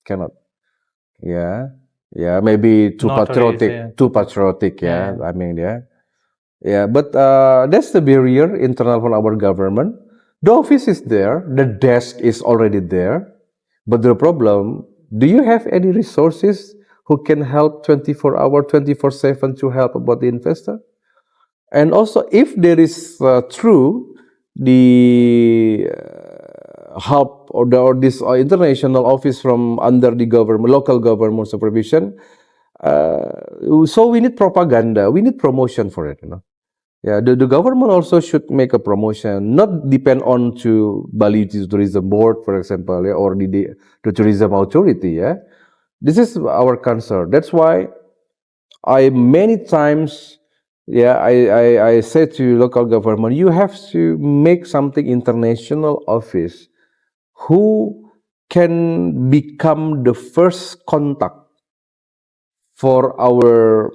Cannot. Yeah, maybe too patriotic. I mean, but that's the barrier internal from our government. The office is there, the desk is already there, but the problem, do you have any resources who can help 24/7 to help about the investor? And also, if there is true the help or this international office from under the government, local government supervision, so we need propaganda, we need promotion for it. Yeah, the government also should make a promotion, not depend on to Bali Tourism Board, for example, yeah, or the tourism authority. Yeah, this is our concern. That's why I many times, yeah, I say to local government, you have to make something international office who can become the first contact for our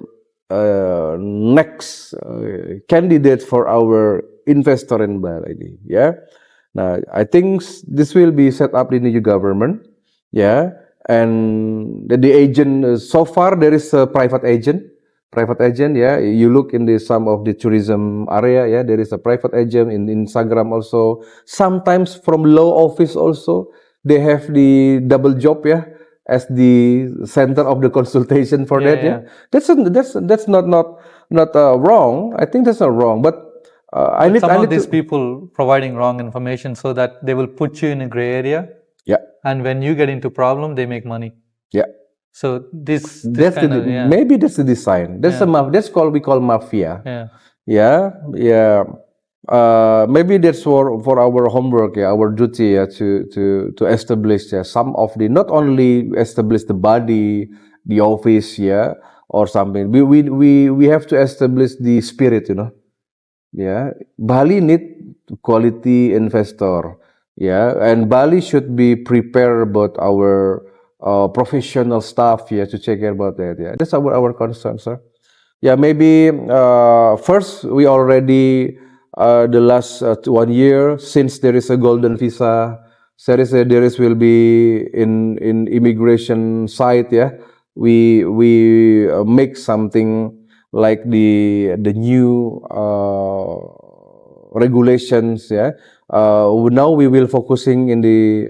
next candidate for our investor in Bali. Yeah. Now, I think this will be set up in the new government. Yeah. And the agent, so far there is a private agent. Private agent, yeah. You look in the some of the tourism area, yeah. There is a private agent in Instagram also. Sometimes from law office also, they have the double job, yeah, as the center of the consultation for that. Yeah, that's not wrong. I think that's not wrong, but I need some I of need these to, people providing wrong information so that they will put you in a gray area, yeah, and when you get into problem, they make money. yeah. So this That's kind the of, yeah, maybe that's the design. That's Yeah. that's called we call mafia. yeah. Yeah, yeah. Maybe that's for our homework, yeah, our duty, yeah, to establish, yeah, some of the, not only establish the body, the office, yeah, or something. We have to establish the spirit, Yeah, Bali need quality investor. Yeah, and Bali should be prepared about our professional staff. Yeah, to take care about that. Yeah, that's our concern, sir. Yeah, maybe first we already the last 1 year since there is a golden visa, there is will be in immigration site. Yeah, we make something like the new regulations. Yeah, now we will focusing in the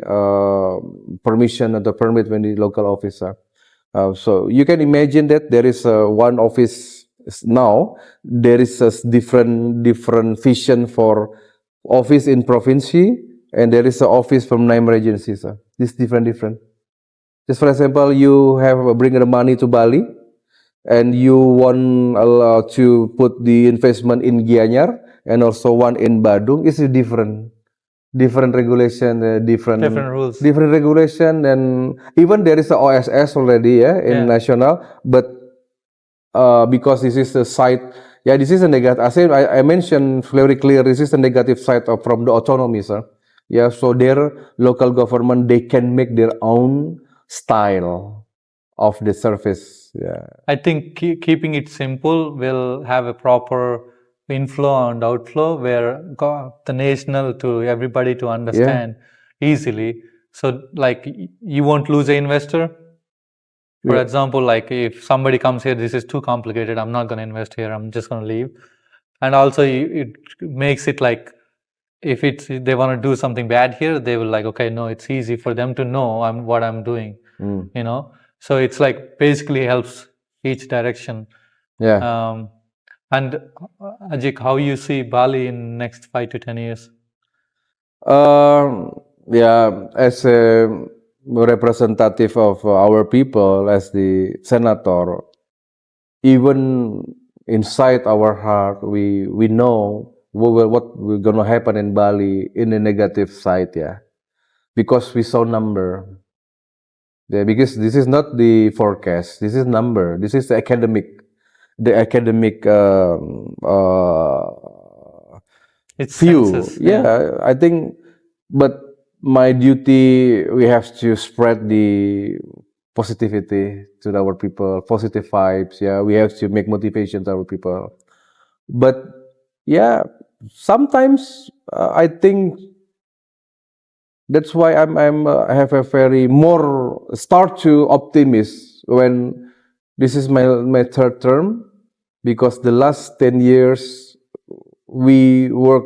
permission and the permit when the local officer. So you can imagine that there is one office now. There is a different vision for office in province, and there is an office from nine regencies. This different. Just for example, you have bring the money to Bali, and you want to put the investment in Gianyar and also one in Badung. It's different regulation, Different rules. different regulation, and even there is a OSS already, yeah, in national, but because this is a site, yeah, this is a negative. I mentioned very clear, this is a negative side of from the autonomy, sir. Yeah, so their local government, they can make their own style of the service. Yeah, I think keeping it simple will have a proper inflow and outflow where the national to everybody to understand easily. So like you won't lose an investor. For example, like if somebody comes here, this is too complicated, I'm not going to invest here, I'm just going to leave. And also it makes it like if they want to do something bad here, they will like, okay, no, it's easy for them to know what I'm doing, So it's like basically helps each direction. Yeah. And Ajik, how you see Bali in next 5 to 10 years? Yeah, as a representative of our people, as the senator, even inside our heart, we know what will gonna happen in Bali in the negative side, yeah, because we saw number. Yeah, because this is not the forecast. This is number. This is the academic. It's view. census, Yeah, I think, but my duty, we have to spread the positivity to our people, positive vibes. Yeah, we have to make motivation to our people. But yeah, sometimes I think that's why I have a very more start to optimist when this is my third term, because the last 10 years we work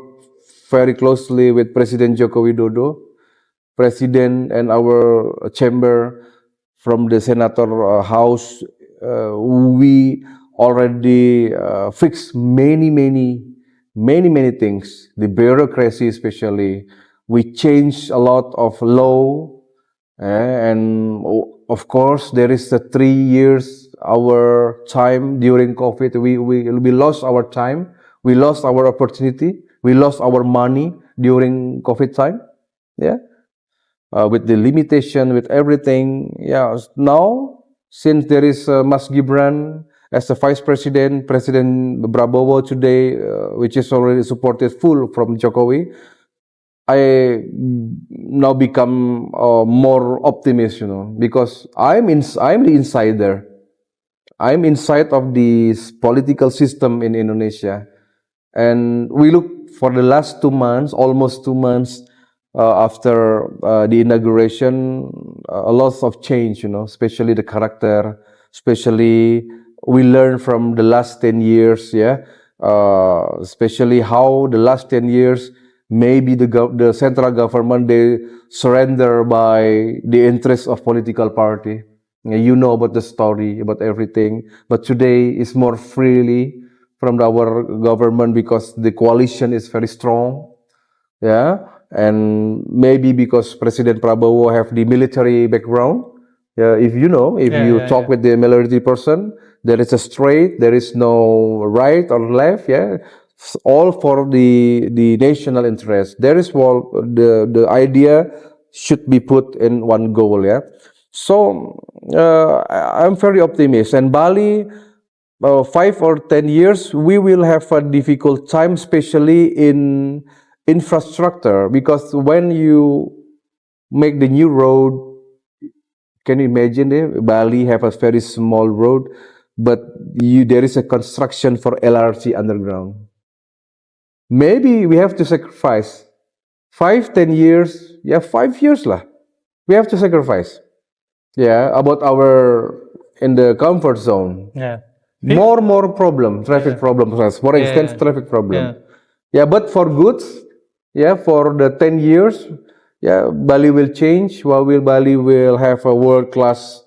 very closely with President Joko Widodo, President, and our chamber from the Senator House. We already fixed many things. The bureaucracy, especially, we changed a lot of law, and of course there is the 3 years our time during COVID. We lost our time, we lost our opportunity, we lost our money during COVID time. Yeah, with the limitation, with everything. Yeah, now since there is Mas Gibran as the vice president, President Prabowo today, which is already supported full from Jokowi, I now become more optimist, because I'm the insider. I'm inside of the political system in Indonesia, and we look for the last 2 months, almost 2 months after the inauguration, a lot of change, especially the character, especially we learn from the last 10 years, yeah, especially how the last 10 years, maybe the central government, they surrender by the interest of political party. You know about the story, about everything, but today is more freely from our government because the coalition is very strong. Yeah, and maybe because President Prabowo have the military background. Yeah, if you talk with the military person, there is a straight, there is no right or left. Yeah, all for the national interest. There is the idea should be put in one goal. Yeah, so I'm very optimistic. And Bali, 5 or 10 years, we will have a difficult time, especially in infrastructure, because when you make the new road, can you imagine it? Bali have a very small road, but there is a construction for LRT underground. Maybe we have to sacrifice 5-10 years. Yeah, 5 years lah. We have to sacrifice. Yeah, about our in the comfort zone. Yeah. More problem, traffic problems. For instance, traffic problem. Yeah, but for goods, yeah, for the 10 years, yeah, Bali will change. Bali will have a world-class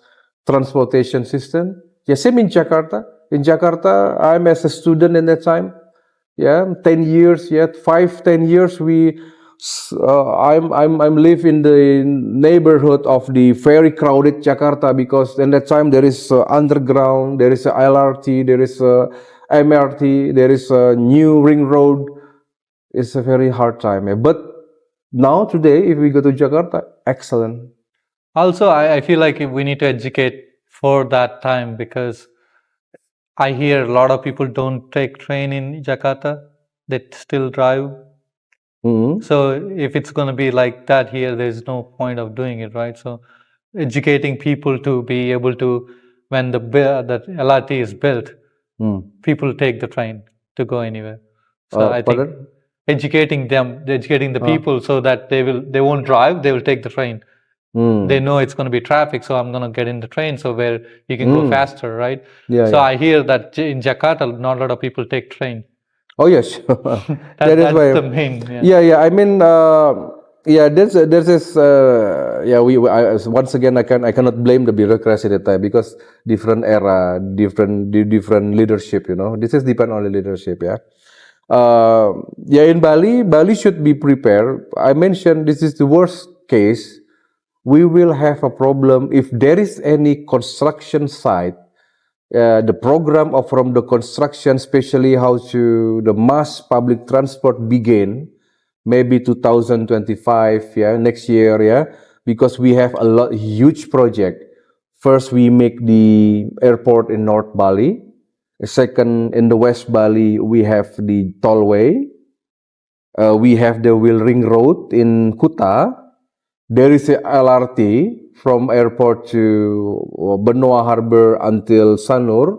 transportation system. Yeah, same in Jakarta. In Jakarta, I'm as a student in that time. Yeah, 10 years, yeah, 5-10 years, I'm live in the neighborhood of the very crowded Jakarta, because in that time there is underground, there is a LRT, there is a MRT, there is a new ring road. It's a very hard time. Yeah. But now today, if we go to Jakarta, excellent. Also, I feel like we need to educate for that time, because I hear a lot of people don't take train in Jakarta, they still drive. So if it's going to be like that here, there's no point of doing it, right? So educating people to be able to, when the LRT is built, people take the train to go anywhere. So I think educating the people, so that they won't drive, they will take the train. They know it's going to be traffic, so I'm going to get in the train, so where you can go faster, right? So I hear that in Jakarta, not a lot of people take train. Oh yes, that's the main. Yeah. I mean, there's this. Once again, I cannot blame the bureaucracy at the time, because different era, different leadership. This is depend on the leadership. Yeah. In Bali should be prepared. I mentioned this is the worst case. We will have a problem if there is any construction site. The program from the construction, especially how to the mass public transport begin, maybe 2025, next year, because we have a huge project. First, we make the airport in North Bali. Second, in the West Bali, we have the tollway. We have the wheel ring road in Kuta. There is a LRT from airport to Benoa Harbor until Sanur,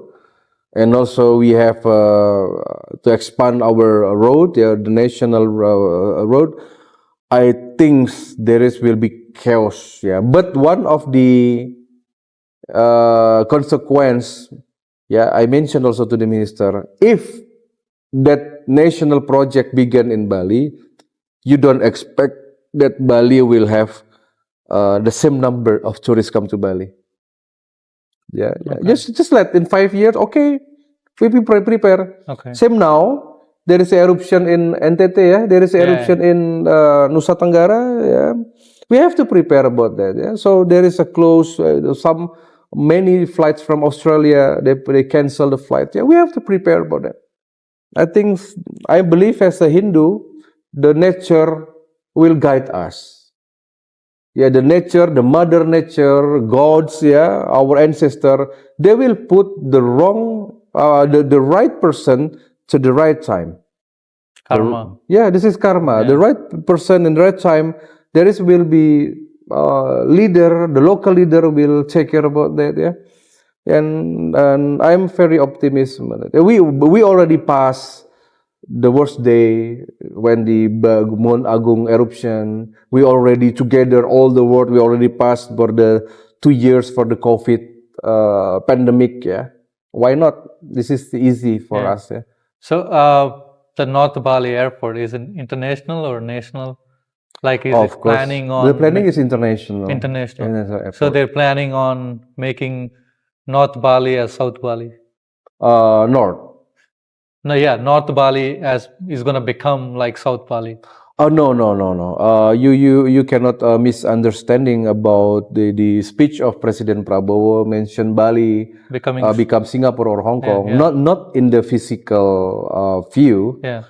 and also we have to expand our road, the national road. I think will be chaos, But one of the consequence, I mentioned also to the minister, if that national project began in Bali, you don't expect that Bali will have the same number of tourists come to Bali. Okay. Just let in 5 years, okay, We prepare. Okay. Same now. There is eruption in NTT. Yeah, there is eruption in Nusa Tenggara. Yeah, we have to prepare about that. Yeah, so there is a close many flights from Australia. They cancel the flight. Yeah, we have to prepare about that. I believe as a Hindu, the nature will guide us. Yeah, the nature, the mother nature, gods, yeah, our ancestor, they will put the right person to the right time. Karma. This is karma. Yeah. The right person in the right time, will be leader, the local leader will take care about that, yeah. And I'm very optimistic. We already passed the worst day when the Mount Agung eruption. We already together, all the world, we already passed for the 2 years for the COVID pandemic. Yeah, why not? This is easy for us. Yeah. So the North Bali airport is it international or national? Like is Of it course, planning on the planning is international. international? So they're planning on making North Bali as South Bali. North. No, yeah, North Bali is gonna become like South Bali. Oh no. You cannot misunderstanding about the speech of President Prabowo mentioned Bali become Singapore or Hong Kong. yeah. Not in the physical view. Yeah.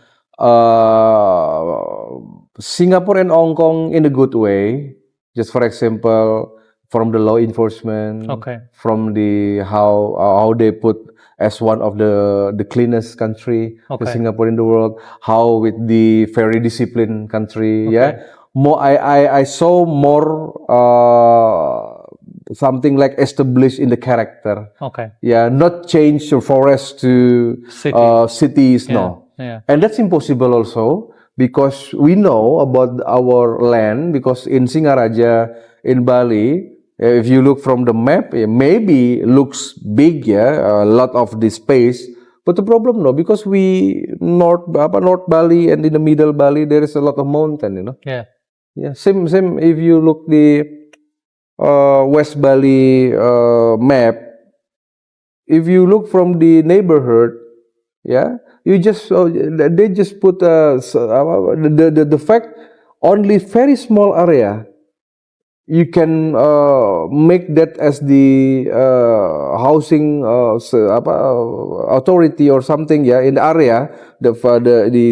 Singapore and Hong Kong in a good way. Just for example, from the law enforcement, Okay. from the how they put as one of the cleanest country, the Singapore in the world, how with the very disciplined country, yeah. More, I saw more something like established in the character. Okay. Yeah, not change the forest to cities, no. Yeah. And that's impossible also because we know about our land because in Singaraja, in Bali, if you look from the map, it maybe looks big, yeah, a lot of the space. But the problem, no, because North Bali and in the middle Bali, there is a lot of mountain, you know. Yeah. Yeah, same. If you look the West Bali map, if you look from the neighborhood, yeah, they just put the fact only very small area. You can make that as the housing authority or something, yeah, in the area, the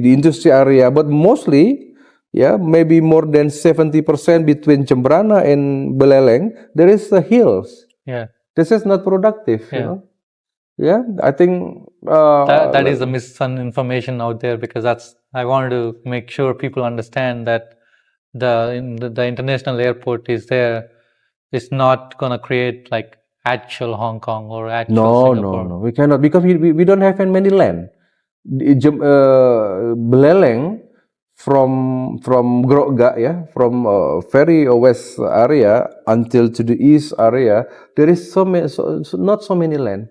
industry area, but mostly, yeah, maybe more than 70% between Cembrana and Beleleng, there is the hills. Yeah. This is not productive, you know. Yeah, I think that is the misinformation out there because I wanted to make sure people understand that the international airport is there. It's not gonna create like actual Hong Kong or actual Singapore. No. We cannot because we don't have many land. Beleleng from Grogga, yeah, from very west area until to the east area, there is not so many land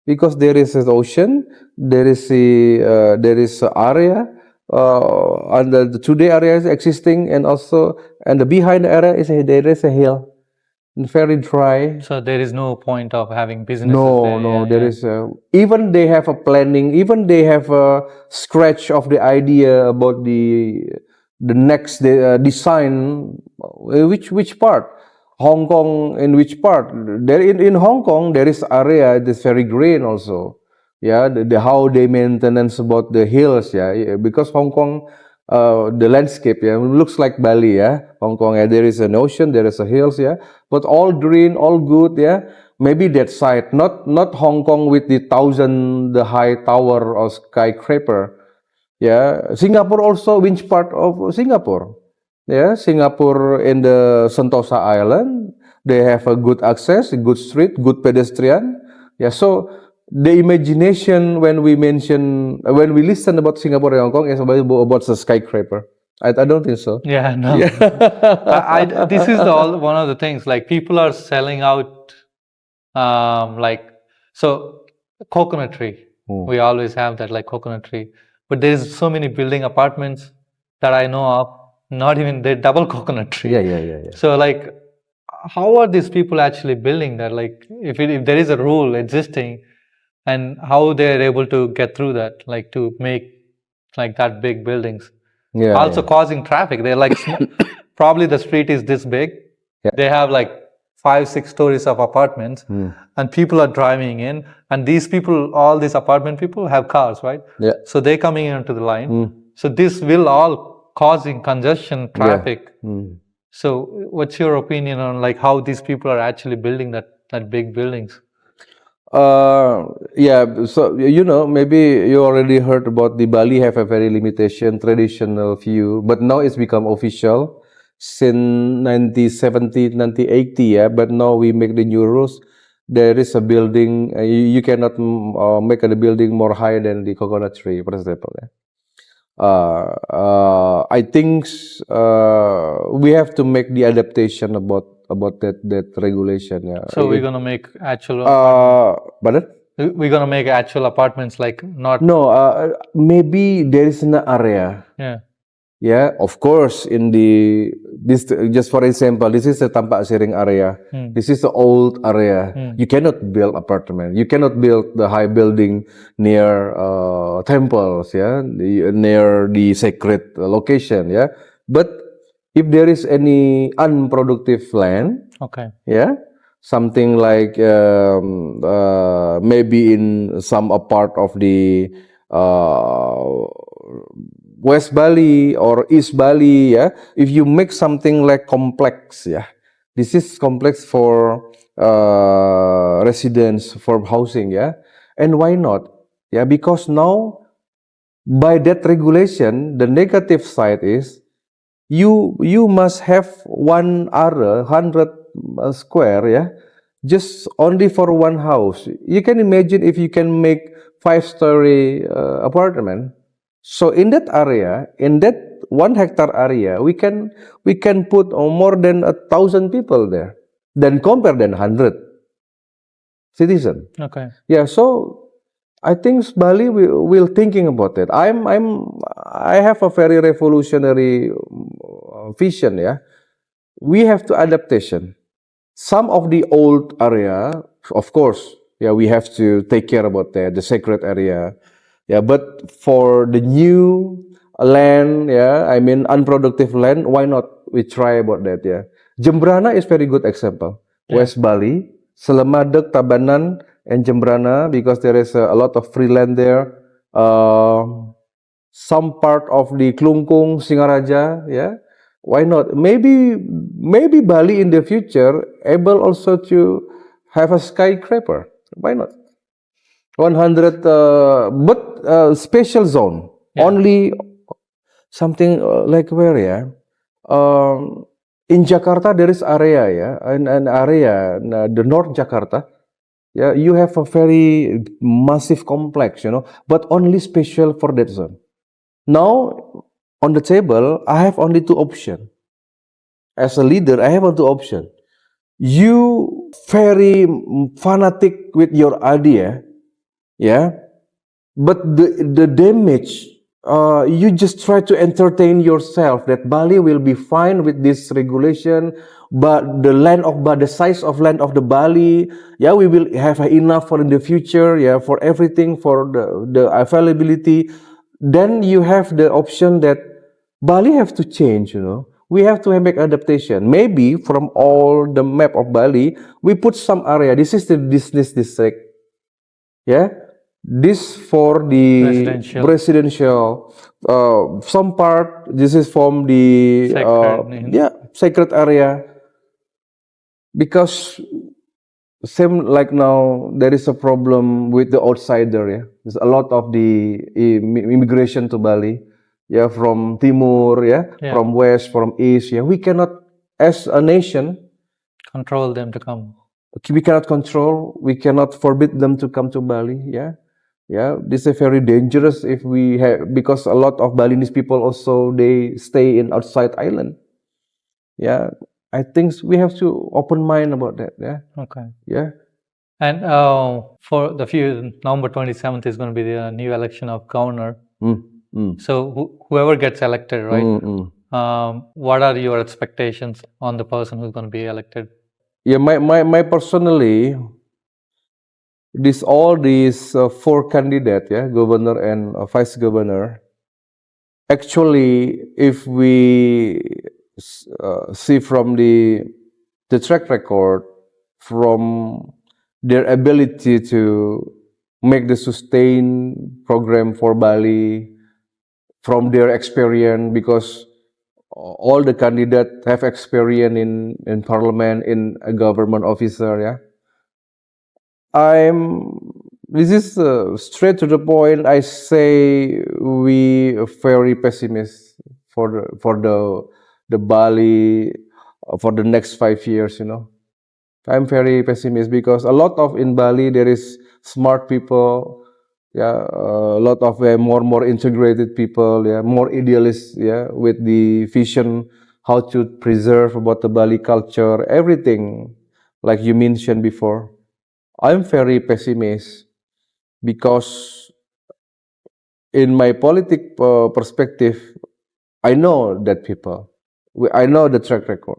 because there is an ocean, there is a area. And the today area is existing, and the behind the area there is a hill, very dry. So there is no point of having businesses. No, there is even they have a planning, even they have a scratch of the idea about the next design. Which part? Hong Kong in which part? There in Hong Kong there is area that's very green also. Yeah, the how they maintenance about the hills, yeah, because Hong Kong, the landscape, yeah, looks like Bali, yeah, Hong Kong, yeah, there is an ocean, there is a hills, yeah, but all green, all good, yeah. Maybe that side, not Hong Kong with the the high tower or skyscraper, yeah. Singapore also, which part of Singapore? Yeah, Singapore in the Sentosa Island, they have a good access, a good street, good pedestrian, yeah. So the imagination when we listen about Singapore and Hong Kong is about the skyscraper. I don't think so. Yeah, no. This is one of the things. Like people are selling out, so coconut tree. We always have that, like coconut tree. But there's so many building apartments that I know of. Not even they're double coconut tree. Yeah. So like, how are these people actually building that? Like, if there is a rule existing, and how they're able to get through that, like to make like that big buildings. Yeah, Also yeah. causing traffic. They're like probably the street is this big. Yeah. They have like 5-6 stories of apartments, and people are driving in, and these people, all these apartment people have cars, right? Yeah. So they're coming into the line. So this will all causing congestion, traffic. So what's your opinion on like how these people are actually building that big buildings? Yeah, so maybe you already heard about the Bali have a very limitation traditional view, but now it's become official since 1970, 1980, yeah, but now we make the new rules. There is a building, you cannot make a building more higher than the coconut tree, for example. Yeah. I think we have to make the adaptation about that regulation. Yeah. So we're gonna make actual Pardon? we're gonna make actual apartments like not. No, maybe there is an area. Yeah. Yeah, of course. This just for example, this is the Tampak Siring area. This is the old area. You cannot build apartment. You cannot build the high building near temples. Yeah, near the sacred location. Yeah, but if there is any unproductive land, Okay. yeah, something like maybe in some a part of the West Bali or East Bali, yeah. If you make something like complex, yeah, this is complex for residents, for housing, yeah. And why not? Yeah, because now by that regulation, the negative side is you must have one area, 100 square, yeah, just only for one house. You can imagine if you can make 5-story apartment. So in that area, in that 1 hectare area, we can put more than 1,000 people there. Then compare than 100 citizen. Okay. Yeah, so I think Bali will thinking about it. I have a very revolutionary vision. Yeah, we have to adaptation. Some of the old area, of course, yeah, we have to take care about that, the sacred area. Yeah, but for the new land, yeah, I mean unproductive land, why not we try about that? Yeah, Jembrana is very good example. Yeah. West Bali, Selemadeg, Tabanan, and Jembrana, because there is a lot of free land there. Some part of the Klungkung, Singaraja, yeah. Why not? Maybe Bali in the future able also to have a skyscraper. Why not? 100, but special zone. Yeah. Only something like where, yeah? In Jakarta there is area, yeah, an area, the North Jakarta. Yeah, you have a very massive complex, but only special for that zone. Now, on the table, I have only two options. As a leader, I have only two options. You very fanatic with your idea, yeah, but the damage, you just try to entertain yourself that Bali will be fine with this regulation, but the size of land of the Bali, yeah, we will have enough for in the future, yeah, for everything, for the availability. Then you have the option that Bali have to change, We have to make adaptation. Maybe from all the map of Bali, we put some area. This is the business district. Yeah, this for the residential. Some part. This is from the sacred area. Because same like now, there is a problem with the outsider. Yeah, there's a lot of the immigration to Bali. Yeah, from Timur. Yeah, from West, from East. Yeah, we cannot, as a nation, control them to come. We cannot control. We cannot forbid them to come to Bali. Yeah. Yeah, this is very dangerous if we have, because a lot of Balinese people also they stay in outside island. Yeah, I think we have to open mind about that. Yeah. Okay. Yeah. And for the November 27th is going to be the new election of governor. So whoever gets elected, right? What are your expectations on the person who's going to be elected? Yeah, my personally, all these four candidates, yeah, governor and vice governor. Actually, if we see from the track record, from their ability to make the sustained program for Bali, from their experience, because all the candidates have experience in parliament, in a government officer, yeah. This is straight to the point. I say we are very pessimist for the Bali for the next 5 years. I'm very pessimist because a lot of in Bali there is smart people, yeah, a lot of more integrated people, yeah, more idealists, yeah, with the vision how to preserve about the Bali culture, everything like you mentioned before. I'm very pessimist because in my politic perspective, I know that people, I know the track record.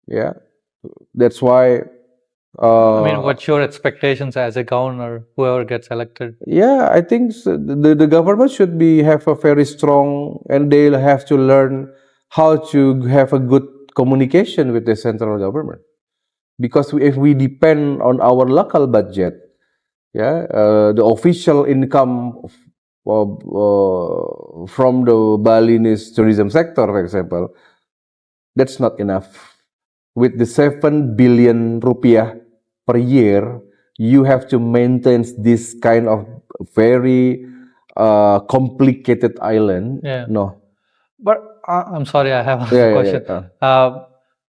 Yeah, that's why. I mean, Uh, what's your expectations as a governor, whoever gets elected? yeah, I think the government should be have a very strong, and they'll have to learn how to have a good communication with the central government. Because if we depend on our local budget, yeah, the official income from the Balinese tourism sector, for example, that's not enough. With the 7 billion rupiah per year, you have to maintain this kind of very complicated island. Yeah. No. But I'm sorry, I have Yeah, another yeah, question. yeah.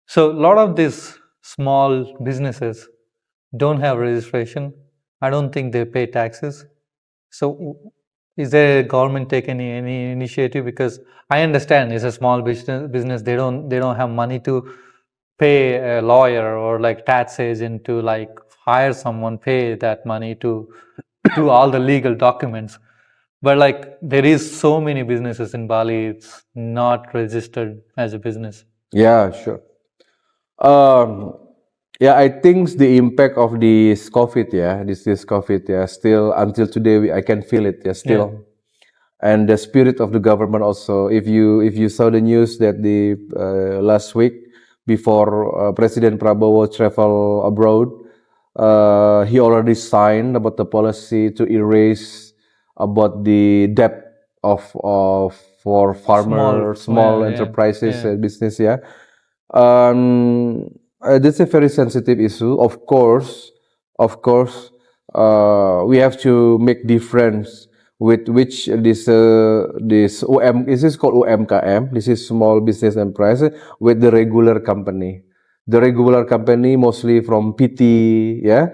So a lot of these small businesses don't have registration. I don't think they pay taxes. So is there government take any initiative? Because I understand it's a small business. They don't have money to pay a lawyer or like tax agent to like hire someone, pay that money to do all the legal documents. But like there is so many businesses in Bali, it's not registered as a business. Yeah, sure. Um, yeah, I think the impact of this COVID, yeah, this COVID, yeah, still until today, I can feel it, yeah, still. And the spirit of the government also. If you saw the news that the last week before President Prabowo travel abroad, he already signed about the policy to erase about the debt of for farmer small enterprises business, yeah. That's a very sensitive issue. Of course, we have to make difference with which this this is called UMKM. This is small business enterprise with the regular company. The regular company mostly from PT, yeah.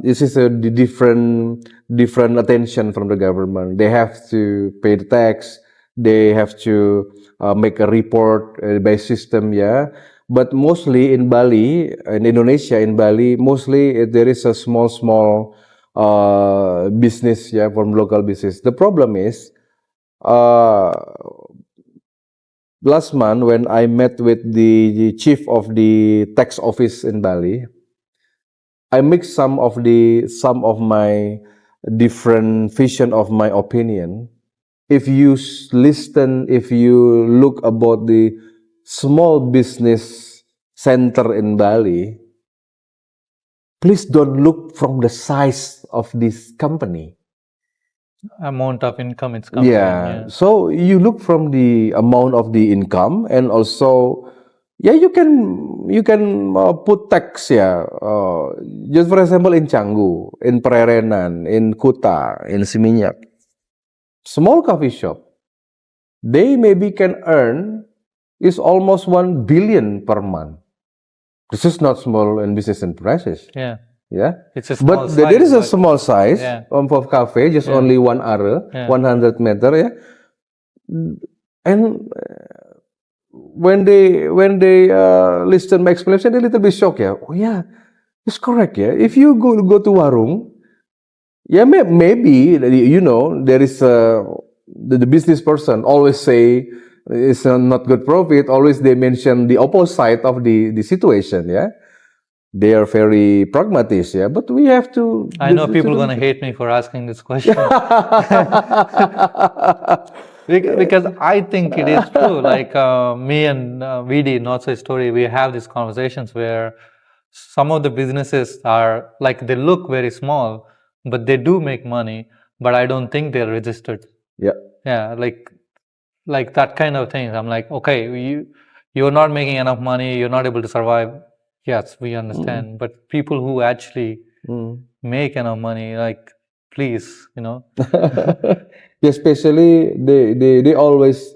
This is the different attention from the government. They have to pay the tax. They have to make a report by system, yeah. But mostly in Bali, in Indonesia, in Bali, mostly there is a small business, yeah, from local business. The problem is, uh, last month when I met with the chief of the tax office in Bali, I mix some of my different vision of my opinion. If you listen, if you look about the small business center in Bali, please don't look from the size of this company. Amount of income it's coming in. Yeah. So you look from the amount of the income, and also, yeah, you can put tax, yeah. Just for example, in Canggu, in Prerenan, in Kuta, in Seminyak, small coffee shop, they maybe can earn is almost 1 billion per month. This is not small and business enterprises. Yeah. Yeah. It's a small But size, there is a but- small size Yeah. of cafe, just only 1 area, Yeah. 100 meter, yeah. And when they listen my explanation, they're a little bit shocked, yeah. Oh yeah, it's correct, yeah. If you go to warung, yeah, maybe there is the business person always say it's not good profit. Always they mention the opposite of the situation, yeah. they are very pragmatic, yeah. But we have to. I know people are gonna hate me for asking this question. Because I think it is true. Like me and VD, Not So Story, we have these conversations where some of the businesses are like they look very small, but they do make money. But I don't think they're registered. Yeah. Yeah, like that kind of thing. I'm like, okay, you're not making enough money. You're not able to survive. Yes, we understand. But people who actually make enough money, like, please, Especially they always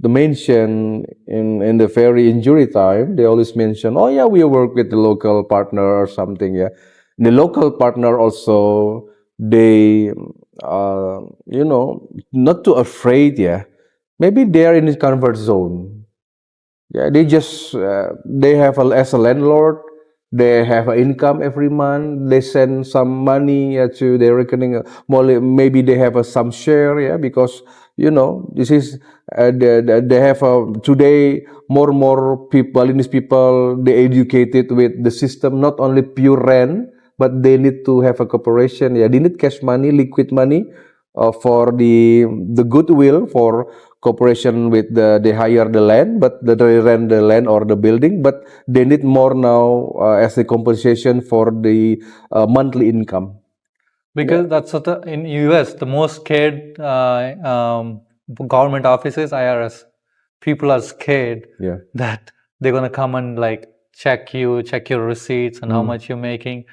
mention in the very injury time, they always mention, oh yeah, we work with the local partner or something. Yeah, the local partner also, they not too afraid. Yeah, maybe they are in the comfort zone. Yeah, they have as a landlord, they have an income every month. They send some money to their reckoning. Maybe they have some share. Yeah, because this is they have today more and more people, Balinese people, they educated with the system, not only pure rent, but they need to have a cooperation. Yeah, they need cash money, liquid money, for the goodwill for cooperation with they hire the land, but they rent the land or the building, but they need more now as a compensation for the monthly income. Because that's what in US, the most scared government office is IRS. People are scared that they're gonna come and like check your receipts and how much you're making.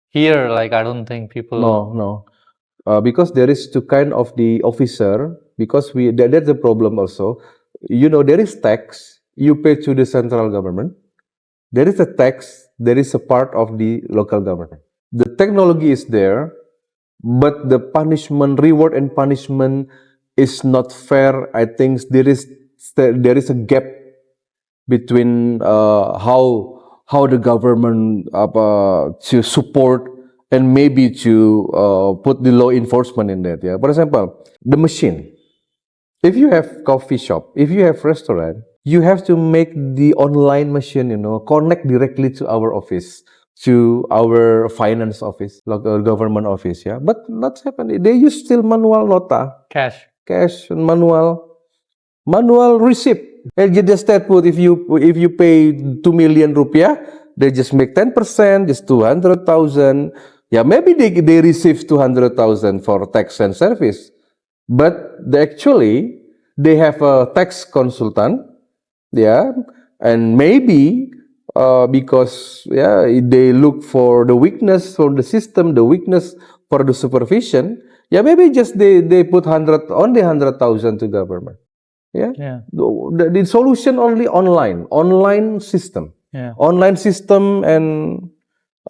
Here, like I don't think people. No. Because there is two kind of the officer, because that's the problem also. There is tax you pay to the central government. There is a tax, there is a part of the local government. The technology is there, but the reward and punishment is not fair. I think there is a gap between how the government to support and maybe to put the law enforcement in that. Yeah, for example, the machine. If you have coffee shop, if you have restaurant, you have to make the online machine, connect directly to our office, to our finance office, local government office. Yeah, but not happening. They use still manual nota, cash, and manual receipt. And just that put if you pay 2 million rupiah, they just make 10%, just 200,000. Yeah, maybe they receive 200,000 for tax and service, but they have a tax consultant. Yeah, and maybe because they look for the weakness for the system, the weakness for the supervision. Yeah, maybe just they put only 100,000 to government. Yeah. The solution only online system. Yeah. Online system, and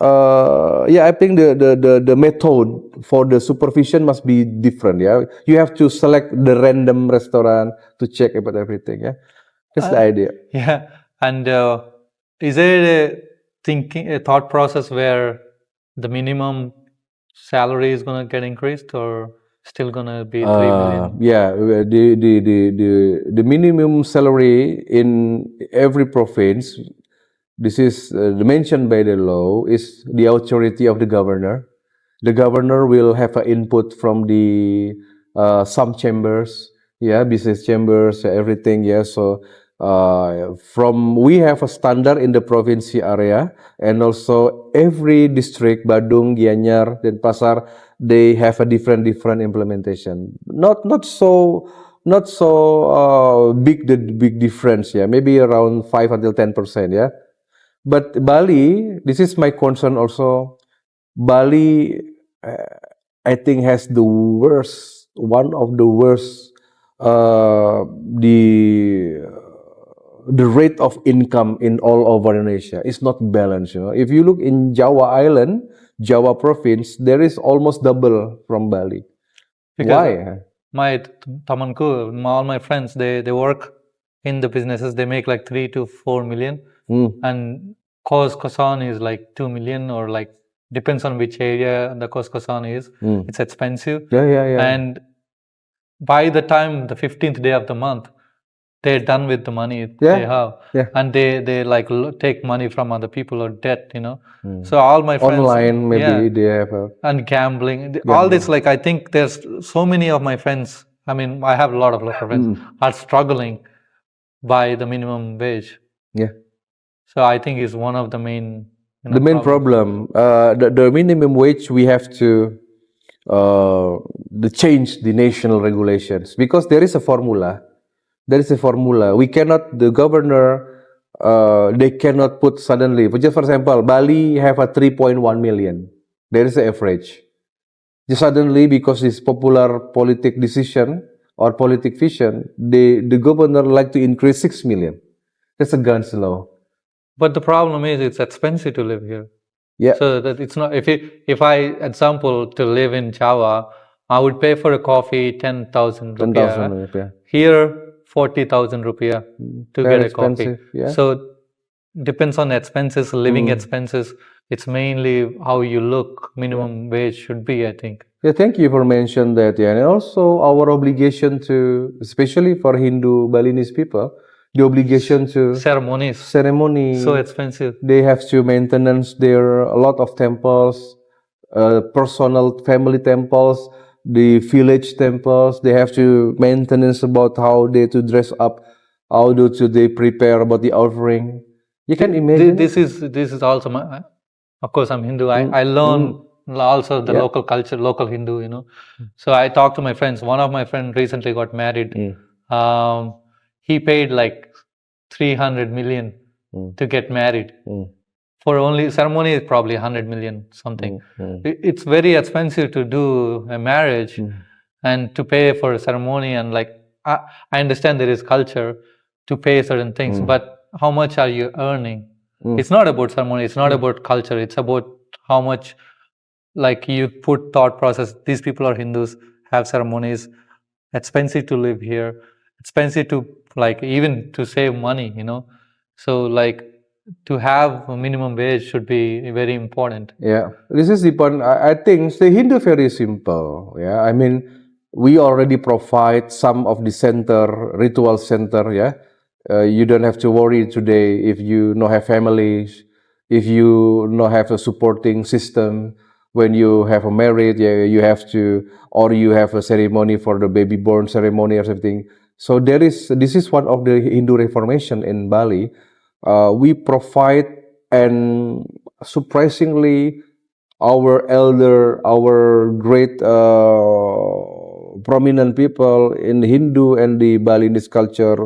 I think the method for the supervision must be different. Yeah, you have to select the random restaurant to check about everything. Yeah, that's the idea. Yeah, and is there a thought process where the minimum salary is gonna get increased, or still gonna be 3 million? Yeah, the minimum salary in every province, this is mentioned by the law, is the authority of the governor. The governor will have an input from the some chambers, business chambers, everything. Yeah, so we have a standard in the province area, and also every district, Badung, Gianyar, Denpasar, they have a different implementation. Not so big difference. Yeah, maybe around 5 until 10%. Yeah, but Bali, this is my concern also. Bali, I think, has one of the worst the rate of income in all over Indonesia. It's not balanced. If you look in Jawa Island, Jawa province, there is almost double from Bali. Because why? My tamanku, all my friends, they work in the businesses. They make like 3 to 4 million, and kosan is like 2 million, or like depends on which area the kosan is. It's expensive. Yeah. And by the time the 15th day of the month, they're done with the money Yeah. they have, Yeah. and they like take money from other people or debt, So all my friends, Online, maybe yeah, they have a and gambling, all this, like, I think there's so many of my friends. I mean, I have a lot of local friends are struggling by the minimum wage. yeah. So I think is one of the main, The main problem, the minimum wage, we have to change the national regulations because there is a formula. There is a formula. We cannot, the governor, they cannot put suddenly. Just for example, Bali have a 3.1 million. There is the average. Just suddenly, because this popular politic decision or politic vision, the governor like to increase 6 million. That's a guns law. But the problem is it's expensive to live here. Yeah. So that it's not, if I, example, to live in Java, I would pay for a coffee 10,000 rupiah. 10,000 rupiah. Here, 40,000 rupiah to Very get a coffee. expensive, yeah. So depends on expenses, living expenses. It's mainly how you look. Minimum wage should be, I think. Yeah, thank you for mentioning that. Yeah, and also our obligation to, especially for Hindu Balinese people, the obligation to ceremony. So expensive. They have to maintenance their a lot of temples, personal family temples, the village temples. They have to maintenance about how they to dress up, how do to they prepare about the offering. You can imagine. This is also my. Of course, I'm Hindu. I learn also the local culture, local Hindu. So I talked to my friends. One of my friends recently got married. He paid like 300 million to get married. For only ceremony is probably 100 million something. It's very expensive to do a marriage and to pay for a ceremony, and like I understand there is culture to pay certain things, but how much are you earning? It's not about ceremony, it's not about culture, it's about how much like you put thought process. These people are Hindus, have ceremonies, expensive to live here, expensive to like even to save money, so like to have a minimum wage should be very important. Yeah, this is the point. I think the Hindu very simple. Yeah, I mean, we already provide some of the center, ritual center. Yeah, you don't have to worry today if you not have families, if you not have a supporting system. When you have a marriage, yeah, you have to, or you have a ceremony for the baby born ceremony or something. So this is one of the Hindu reformation in Bali. We provide, and surprisingly, our great prominent people in the Hindu and the Balinese culture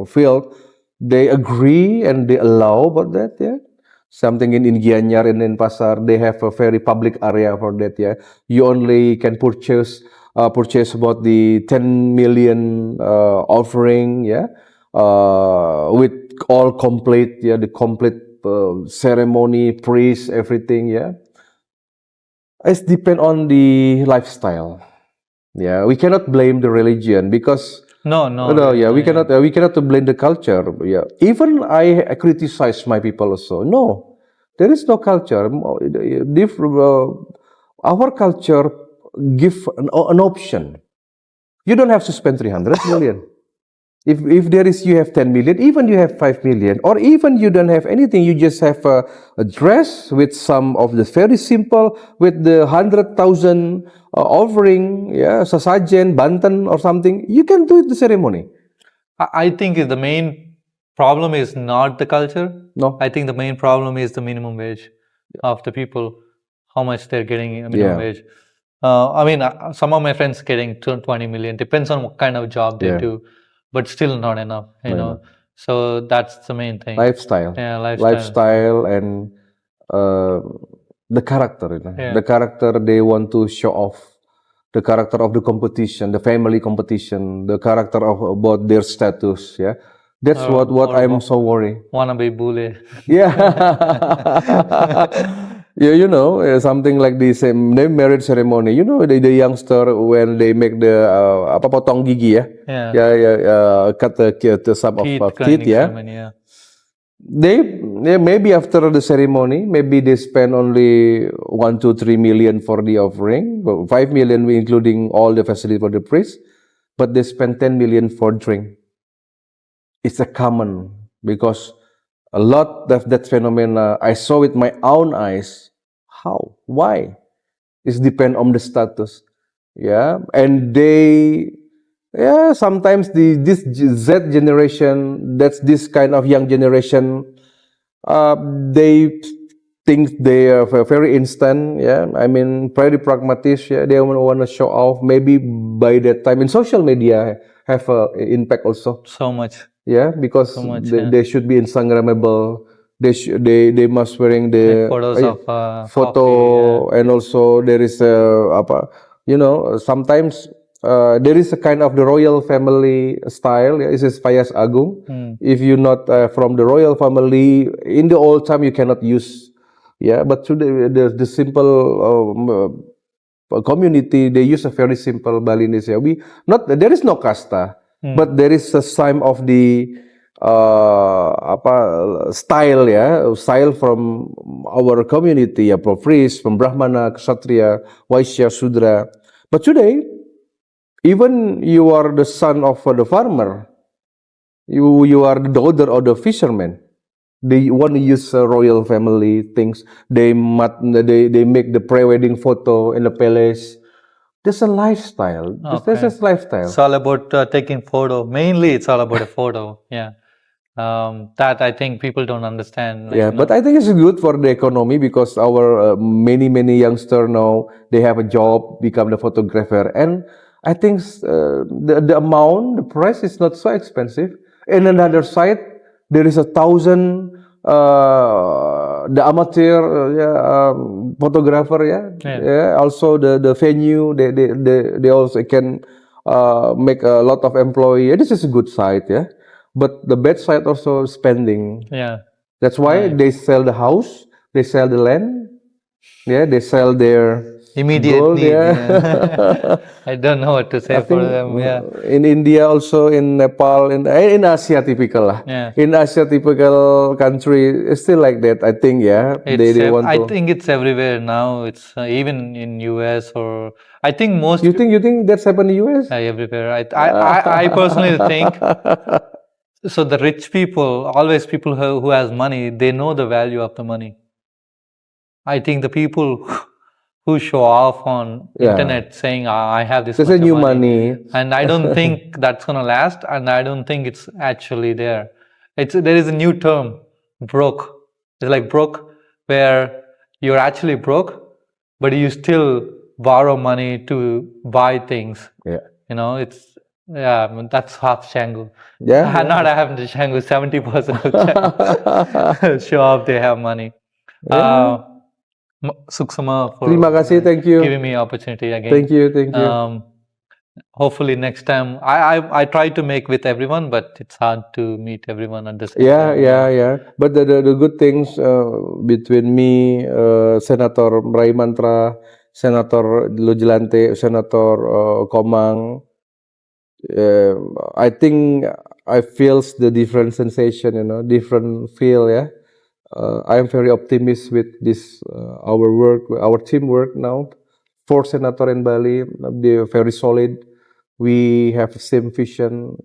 field, they agree and they allow about that. Yeah, something in Gianyar and in Pasar, they have a very public area for that. Yeah, you only can purchase about the 10 million offering. Yeah, with all complete. Yeah, the complete ceremony, priest, everything. Yeah, it depends on the lifestyle. Yeah, we cannot blame the religion because no, yeah, we cannot blame the culture. Yeah, even I criticize my people also. No, there is no culture. Our culture give an option. You don't have to spend 300 million. If there is, you have 10 million, even you have 5 million, or even you don't have anything, you just have a dress with some of the very simple, with the 100,000 offering, yeah, sasajen, bantan or something, you can do the ceremony. I think the main problem is not the culture. No. I think the main problem is the minimum wage of the people, how much they're getting a minimum wage. I mean, some of my friends getting 20 million, depends on what kind of job they do, but still not enough, you know. So that's the main thing. Lifestyle. Yeah, lifestyle and the character, the character they want to show off, the character of the competition, the family competition, the character of about their status. Yeah, that's what I'm so worried. Wanna be bully. Yeah. Yeah, you know, something like this name marriage ceremony. You know, the youngster when they make the apa potong gigi ya. Cut the some of teeth. Yeah. Ceremony, They maybe after the ceremony, maybe they spend only 1 to 3 million for the offering, 5 million including all the facility for the priest, but they spend 10 million for drink. it's a common because a lot of that phenomena I saw with my own eyes. How? Why? It's depend on the status. Yeah, and sometimes this Z generation, that's this kind of young generation, they think they are very instant. Yeah, I mean very pragmatic. Yeah, they want to show off. Maybe by that time in social media have impact also. So much. Yeah, because much, they should be Instagrammable. They must wearing the photos of photo, coffee, and also there is sometimes there is a kind of the royal family style. Yeah, it's Payas Agung. If you're not from the royal family, in the old time you cannot use. Yeah, but today the simple community, they use a very simple Balinese. We not there is no kasta, but there is a sign of the style, style from our community, from priest, from Brahmana, Kshatriya, Vaishya, Sudra. But today, even you are the son of the farmer, you are the daughter of the fisherman. They want to use royal family things. They make the pre-wedding photo in the palace. There's a lifestyle. There's a lifestyle. It's all about taking photo. Mainly, it's all about a photo. Yeah. That I think people don't understand. But I think it's good for the economy because our many youngsters now, they have a job, become the photographer, and I think the amount, the price is not so expensive. And another side, there is 1,000 the amateur photographer. Also the venue, they also can make a lot of employee. This is a good side. But the bad side also spending. Yeah. That's why they sell the house, they sell the land, they sell their immediate gold, need. I don't know what to say for them. In India also, in Nepal, in Asia typical lah. In Asia typical country, it's still like that. I think they want to. I think it's everywhere now. It's even in US or I think most. You think that's happened in US? Everywhere. I personally think. So the rich people, always people who has money, they know the value of the money. I think the people who show off on internet saying, I have this much a new money. And I don't think that's going to last. And I don't think it's actually there. There is a new term, broke. It's like broke, where you're actually broke, but you still borrow money to buy things. That's half Canggu. Not half the Canggu, 70% of Canggu show off they have money. Suksama for Terima kasih, thank you. Giving me opportunity again. Thank you. Hopefully next time, I try to make with everyone, but it's hard to meet everyone at the same time. Yeah. But the good things between me, Senator Rai Mantra, Senator Lujilante, Senator Komang, I think I feels the different sensation, different feel. I am very optimistic with this our work, our teamwork now. 4 senator in Bali, they are very solid. We have the same vision.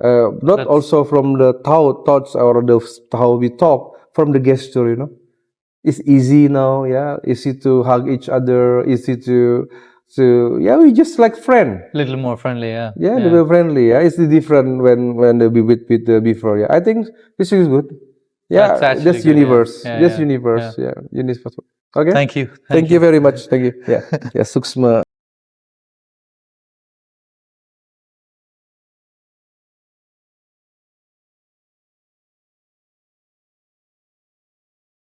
Not also from the thoughts or how we talk, from the gesture. It's easy now. Easy to hug each other. Easy to we just like friend. Little more friendly, a little friendly. It's different when they be with before. I think this is good. That's universe. Universe. Okay. Thank you. Thank you very much. Thank you. Suksma.